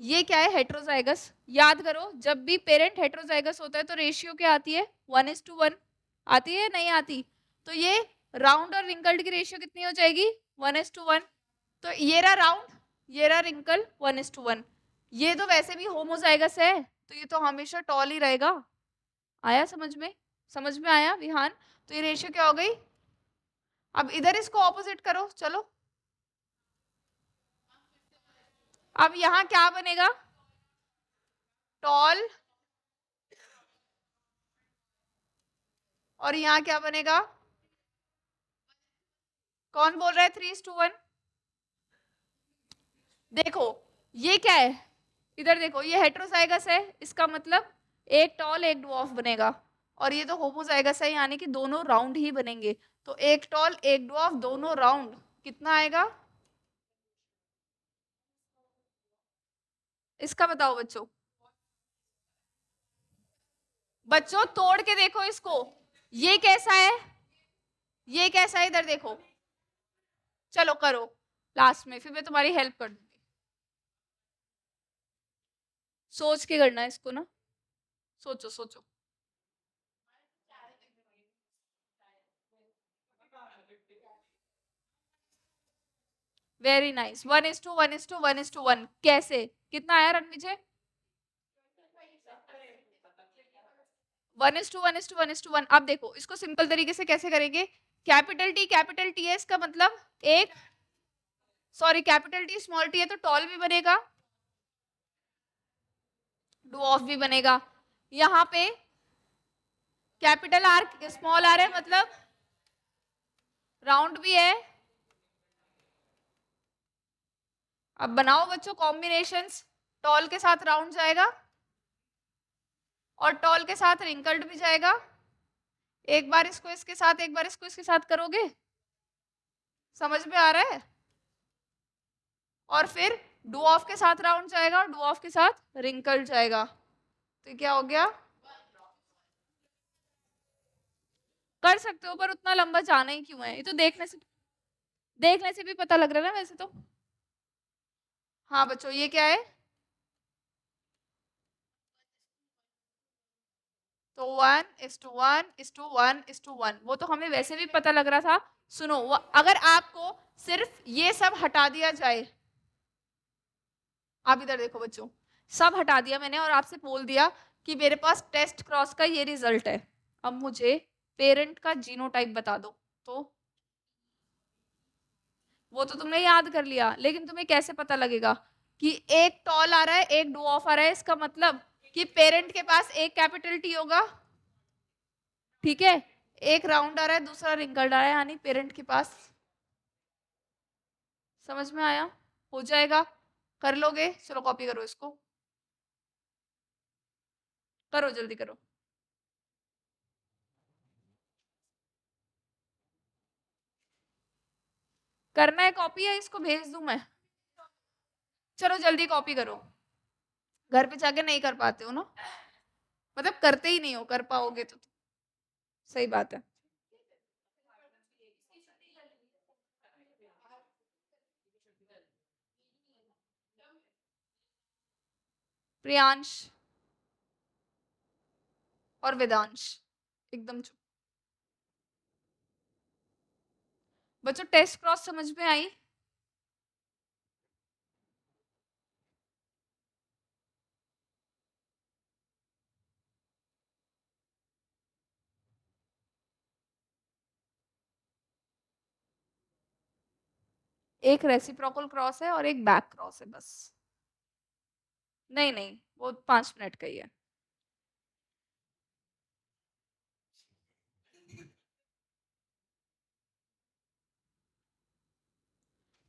ये क्या है? हेट्रोजाइगस। याद करो जब भी पेरेंट हेट्रोजाइगस होता है तो रेशियो क्या आती है? 1:1 आती है, नहीं आती? तो ये राउंड और रिंकल्ड की रेशियो कितनी हो जाएगी? 1:1। तो ये रहा राउंड, ये रहा रिंकल, 1:1। ये तो वैसे भी होमोजाइगस है तो ये तो हमेशा टॉल ही रहेगा। आया समझ में? समझ में आया विहान? तो ये रेशियो क्या हो गई? अब इधर इसको ऑपोजिट करो चलो। अब यहां क्या बनेगा? टॉल। और यहां क्या बनेगा? कौन बोल रहा है 3:1? देखो ये क्या है? इधर देखो ये हेट्रोजाइगस है, इसका मतलब एक टॉल एक ड्वार्फ बनेगा। और ये तो होमोजाइगस है यानी कि दोनों राउंड ही बनेंगे। तो एक टॉल एक ड्वार्फ दोनों राउंड, कितना आएगा? इसका बताओ बच्चों। बच्चों तोड़ के देखो इसको। ये कैसा है? ये कैसा है? इधर देखो। चलो करो लास्ट में, फिर मैं तुम्हारी हेल्प कर दूंगी। सोच के करना है इसको ना, सोचो सोचो। Very nice. 1:1:1:1 कैसे? कितना आया रणविजय? 1:1:1:1। अब देखो इसको सिंपल तरीके से कैसे करेंगे? कैपिटल टी है इसका मतलब एक, sorry capital T small T है तो टॉल भी बनेगा, डुऑफ भी बनेगा। यहाँ पे कैपिटल आर स्मॉल आर है मतलब राउंड भी है। अब बनाओ बच्चों कॉम्बिनेशंस। टॉल के साथ राउंड जाएगा और टॉल के साथ रिंकल्ड भी जाएगा। एक बार इसको इसके साथ, एक बार इसको इसके साथ करोगे, समझ में आ रहा है? और फिर डुऑफ के साथ राउंड जाएगा और डुऑफ के साथ रिंकल्ड जाएगा। तो क्या हो गया? कर सकते हो पर उतना लंबा जाना ही क्यों है? ये तो देखने से भी पता लग रहा है ना वैसे तो। हाँ बच्चों ये क्या है? तो 1:1:1:1 वो तो हमें वैसे भी पता लग रहा था। सुनो अगर आपको सिर्फ ये सब हटा दिया जाए, आप इधर देखो बच्चों, सब हटा दिया मैंने और आपसे बोल दिया कि मेरे पास टेस्ट क्रॉस का ये रिजल्ट है। अब मुझे पेरेंट का जीनोटाइप बता दो। तो वो तो तुमने याद कर लिया, लेकिन तुम्हें कैसे पता लगेगा कि एक टॉल आ रहा है एक डुऑफ आ रहा है? इसका मतलब कि पेरेंट के पास एक कैपिटल टी होगा, ठीक है, एक राउंड आ रहा है दूसरा रिंकल्ड आ रहा है, यानी पेरेंट के पास। समझ में आया? हो जाएगा, कर लोगे? चलो कॉपी करो इसको, करो जल्दी करो। करना है कॉपी या इसको भेज दूं मैं? चलो जल्दी कॉपी करो, घर पे जाके नहीं कर पाते हो ना, मतलब करते ही नहीं हो, कर पाओगे तो सही बात है। प्रियांश और वेदांश एकदम चुप। बच्चों टेस्ट क्रॉस समझ में आई? एक रेसिप्रोकल क्रॉस है और एक बैक क्रॉस है बस। नहीं नहीं, वो 5 मिनट का ही है।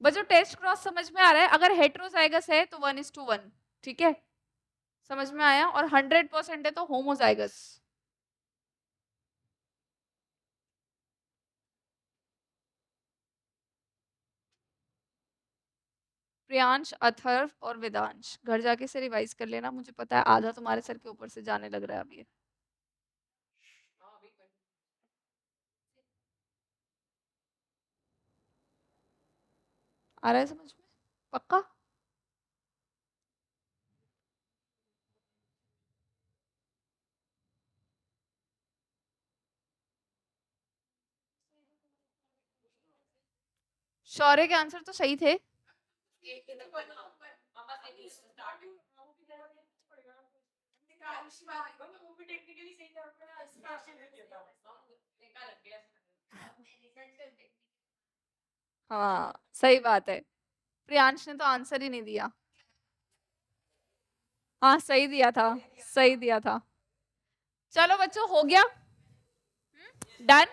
बच्चों टेस्ट क्रॉस समझ में आ रहा है? अगर हेट्रोजाइगस है तो 1:1, ठीक है, समझ में आया? और 100% है तो होमोजाइगस। प्रियांश, अथर्व और वेदांश घर जाके से रिवाइज कर लेना, मुझे पता है आधा तुम्हारे सर के ऊपर से जाने लग रहा है अभी। आ रहा है समझ में? पक्का? शौर्य के आंसर तो सही थे। हाँ सही बात है, प्रियांश ने तो आंसर ही नहीं दिया। हाँ सही दिया था, सही दिया था। चलो बच्चों हो गया, डन,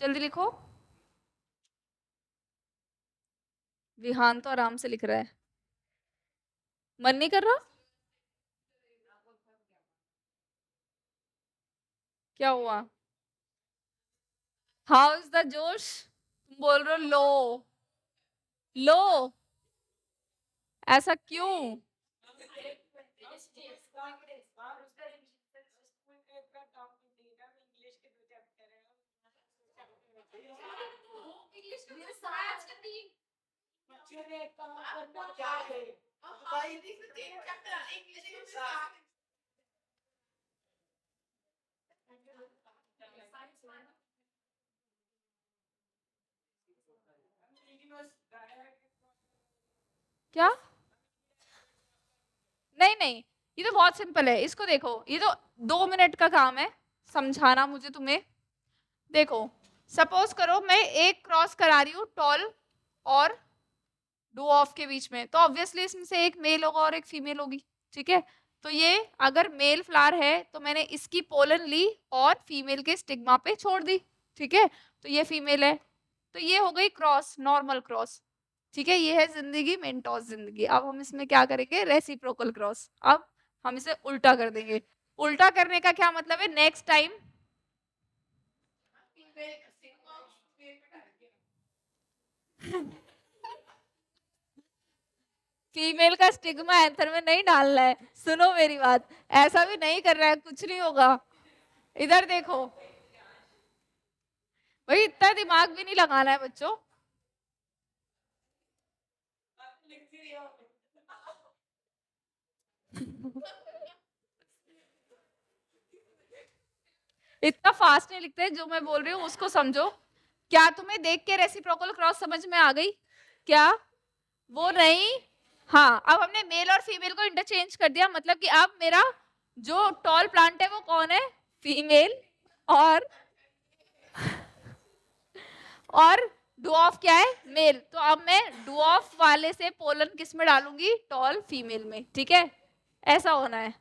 जल्दी लिखो। विहान तो आराम से लिख रहा है, मन नहीं कर रहा? क्या हुआ? हाउ इज द जोश? तुम बोल रहे हो लो, लो, ऐसा क्यों? क्या? नहीं नहीं, ये तो बहुत सिंपल है, इसको देखो, ये तो 2 मिनट का काम है समझाना मुझे तुम्हें। देखो सपोज करो मैं एक क्रॉस करा रही हूँ टॉल और डू ऑफ के बीच में, तो ऑब्वियसली इसमें से एक मेल होगा और एक फीमेल होगी, ठीक है। तो ये अगर मेल फ्लावर है तो मैंने इसकी पोलन ली और फीमेल के स्टिग्मा पे छोड़ दी, ठीक है, तो ये फीमेल है, तो ये हो गई क्रॉस, नॉर्मल क्रॉस, ठीक है। ये है जिंदगी, मेंटोस जिंदगी। अब हम इसमें क्या करेंगे? Reciprocal cross. अब हम इसे उल्टा कर देंगे। उल्टा करने का क्या मतलब है? नेक्स्ट टाइम फीमेल का स्टिग्मा एंथर में नहीं डालना है, सुनो मेरी बात, ऐसा भी नहीं कर रहा है, कुछ नहीं होगा। इधर देखो भाई, इतना दिमाग भी नहीं लगाना है बच्चों। इतना फास्ट नहीं लिखते, जो मैं बोल रही हूँ उसको समझो। क्या तुम्हें देख के रेसिप्रोकल क्रॉस समझ में आ गई क्या? वो नहीं, हाँ, अब हमने मेल और फीमेल को इंटरचेंज कर दिया, मतलब कि अब मेरा जो टॉल प्लांट है वो कौन है? फीमेल, और और डुऑफ क्या है? मेल। तो अब मैं डुऑफ वाले से पोलन किस में डालूंगी? टॉल फीमेल में, ठीक है? ऐसा होना है।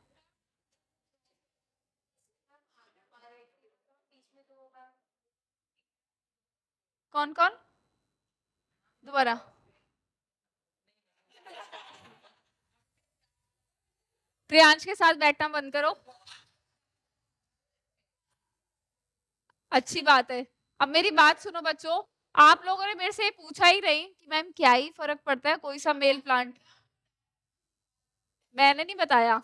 कौन कौन? दोबारा। प्रियांश के साथ बैठना बंद करो। अच्छी बात है। अब मेरी बात सुनो बच्चों, आप लोगों ने मेरे से पूछा ही नहीं कि मैम क्या ही फर्क पड़ता है कोई सा मेल प्लांट। मैंने नहीं बताया।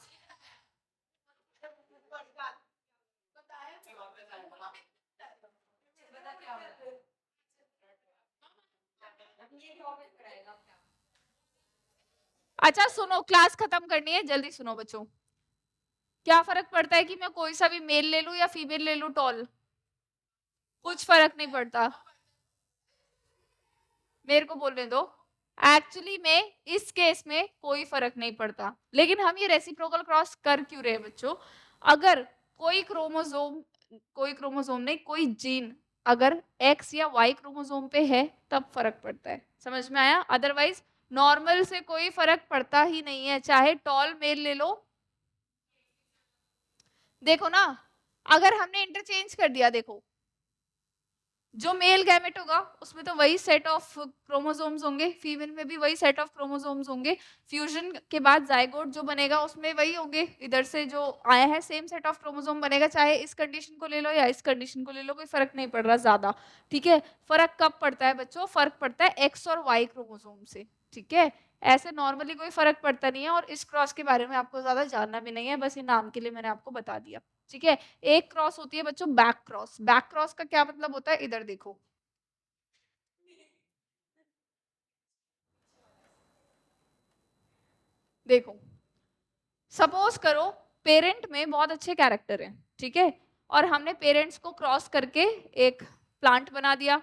अच्छा सुनो, क्लास खत्म करनी है, जल्दी सुनो बच्चों। क्या फर्क पड़ता है कि मैं कोई सा भी मेल ले लूं या फीमेल ले लूं टॉल? कुछ फर्क नहीं पड़ता। मेरे को बोलने दो। एक्चुअली में इस केस में कोई फर्क नहीं पड़ता, लेकिन हम ये रेसिप्रोकल क्रॉस कर क्यों रहे हैं बच्चों? अगर कोई क्रोमोसोम, कोई क्रोमोसोम नहीं, कोई जीन अगर एक्स या वाई क्रोमोसोम पे है तब फर्क पड़ता है। समझ में आया? अदरवाइज नॉर्मल से कोई फर्क पड़ता ही नहीं है, चाहे टॉल मेल ले लो। देखो ना, अगर हमने इंटरचेंज कर दिया, देखो जो मेल गैमेट होगा उसमें तो वही सेट ऑफ क्रोमोसोम्स होंगे, फीमेल में भी वही सेट ऑफ क्रोमोसोम्स होंगे। फ्यूजन के बाद जाइगोट जो बनेगा उसमें वही होंगे, इधर से जो आया है सेम सेट ऑफ क्रोमोसोम बनेगा, चाहे इस कंडीशन को ले लो या इस कंडीशन को ले लो, कोई फर्क नहीं पड़ रहा ज्यादा। ठीक है? फर्क कब पड़ता है बच्चों? फर्क पड़ता है एक्स और वाई क्रोमोसोम से। ठीक है? ऐसे नॉर्मली कोई फर्क पड़ता नहीं है, और इस क्रॉस के बारे में आपको ज्यादा जानना भी नहीं है, बस ये नाम के लिए मैंने आपको बता दिया। ठीक है? एक क्रॉस होती है बच्चों बैक क्रॉस। बैक क्रॉस का क्या मतलब होता है? इधर देखो, देखो सपोज करो पेरेंट में बहुत अच्छे कैरेक्टर हैं, ठीक है, और हमने पेरेंट्स को क्रॉस करके एक प्लांट बना दिया,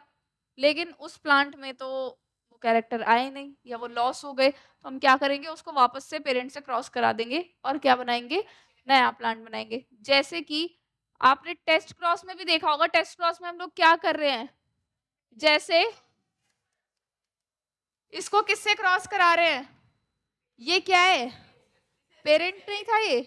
लेकिन उस प्लांट में तो वो कैरेक्टर आए नहीं या वो लॉस हो गए, तो हम क्या करेंगे? उसको वापस से पेरेंट से क्रॉस करा देंगे और क्या बनाएंगे? नया प्लांट बनाएंगे। जैसे कि आपने टेस्ट क्रॉस में भी देखा होगा, टेस्ट क्रॉस में हम लोग क्या कर रहे हैं? जैसे इसको किससे क्रॉस करा रहे हैं? ये क्या है? पेरेंट नहीं था ये?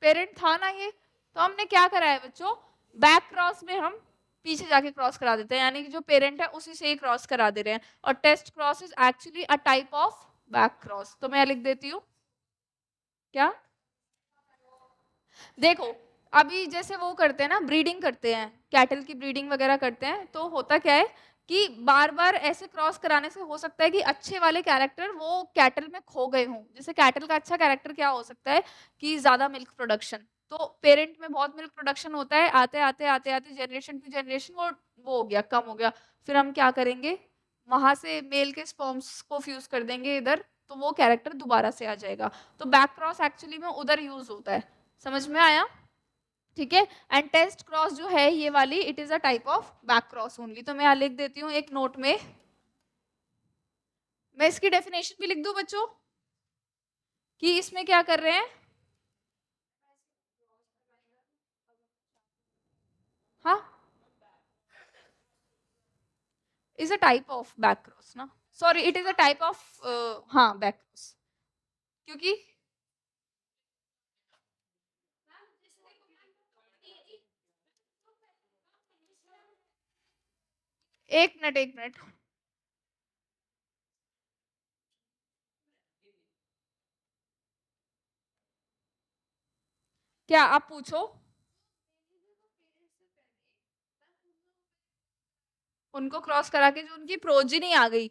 पेरेंट था ना ये? तो हमने क्या करा है बच्चों? बैक क्रॉस में हम पीछे जाके क्रॉस करा देते हैं, यानी कि जो पेरेंट है उसी से ही क्रॉस करा दे रहे हैं। और test cross is actually a type of back cross. तो मैं लिख देती हूँ क्या? देखो, अभी जैसे वो करते हैं ना, ब्रीडिंग करते हैं, कैटल की ब्रीडिंग वगैरह करते हैं, तो होता क्या है कि बार बार ऐसे क्रॉस कराने से हो सकता है कि अच्छे वाले कैरेक्टर वो कैटल में खो गए हों। जैसे कैटल का अच्छा कैरेक्टर क्या हो सकता है कि ज्यादा मिल्क प्रोडक्शन, तो पेरेंट में बहुत मिल्क प्रोडक्शन होता है, आते आते आते आते जनरेशन टू जनरेशन वो हो गया, कम हो गया। फिर हम क्या करेंगे? वहां से मेल के स्पर्म्स को फ्यूज कर देंगे इधर, तो वो कैरेक्टर दोबारा से आ जाएगा। तो बैक क्रॉस एक्चुअली में उधर यूज होता है। समझ में आया? ठीक है? एंड टेस्ट क्रॉस जो है ये वाली, it is a type of back cross only. तो मैं यहाँ लिख देती हूँ एक नोट में, मैं इसकी डेफिनेशन भी लिख दूं बच्चों कि इसमें क्या कर रहे हैं। हाँ, is a type of back cross ना, sorry it is a type of, हाँ बैक क्रॉस। क्योंकि एक मिनट, एक मिनट, क्या आप पूछो? उनको क्रॉस करा के जो उनकी प्रोजिनी आ गई,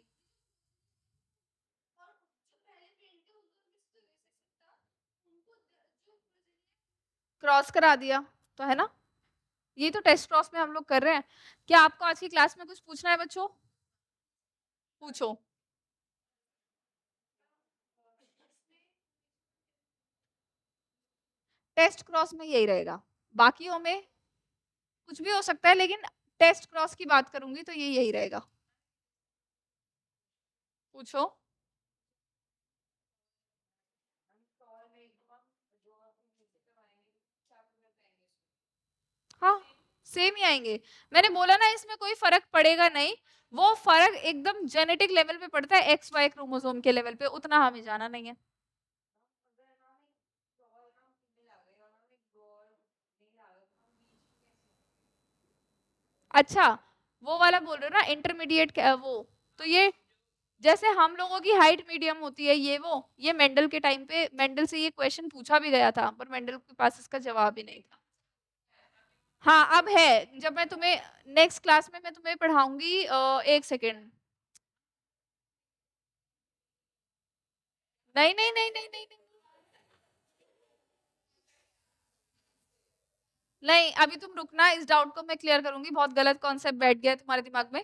क्रॉस करा दिया, तो है ना? ये तो टेस्ट क्रॉस में हम लोग कर रहे हैं। क्या आपको आज की क्लास में कुछ पूछना है बच्चों? पूछो। टेस्ट क्रॉस में यही रहेगा, बाकियों में कुछ भी हो सकता है, लेकिन टेस्ट क्रॉस की बात करूंगी तो ये यही रहेगा। पूछो। हाँ, सेम ही आएंगे। मैंने बोला ना इसमें कोई फर्क पड़ेगा नहीं, वो फर्क एकदम जेनेटिक लेवल पे पड़ता है, एक्स वाई क्रोमोसोम के लेवल पे, उतना हमें जाना नहीं है। अच्छा, वो वाला बोल रहे हो ना इंटरमीडिएट वो, तो ये जैसे हम लोगों की हाइट मीडियम होती है, ये मेंडल के टाइम पे मेंडल से ये क्वेश्चन पूछा भी गया था, पर मेंडल के पास इसका जवाब ही नहीं था। हाँ अब है, जब मैं तुम्हें नेक्स्ट क्लास में मैं तुम्हें पढ़ाऊंगी, एक सेकेंड। नहीं नहीं नहीं नहीं नहीं नहीं नहीं, अभी तुम रुकना, इस डाउट को मैं क्लियर करूंगी, बहुत गलत कॉन्सेप्ट बैठ गया है तुम्हारे दिमाग में।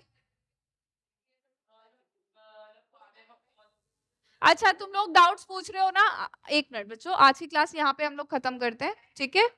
अच्छा तुम लोग डाउट्स पूछ रहे हो ना, एक मिनट बच्चों, आज की क्लास यहाँ पे हम लोग खत्म करते हैं, ठीक है।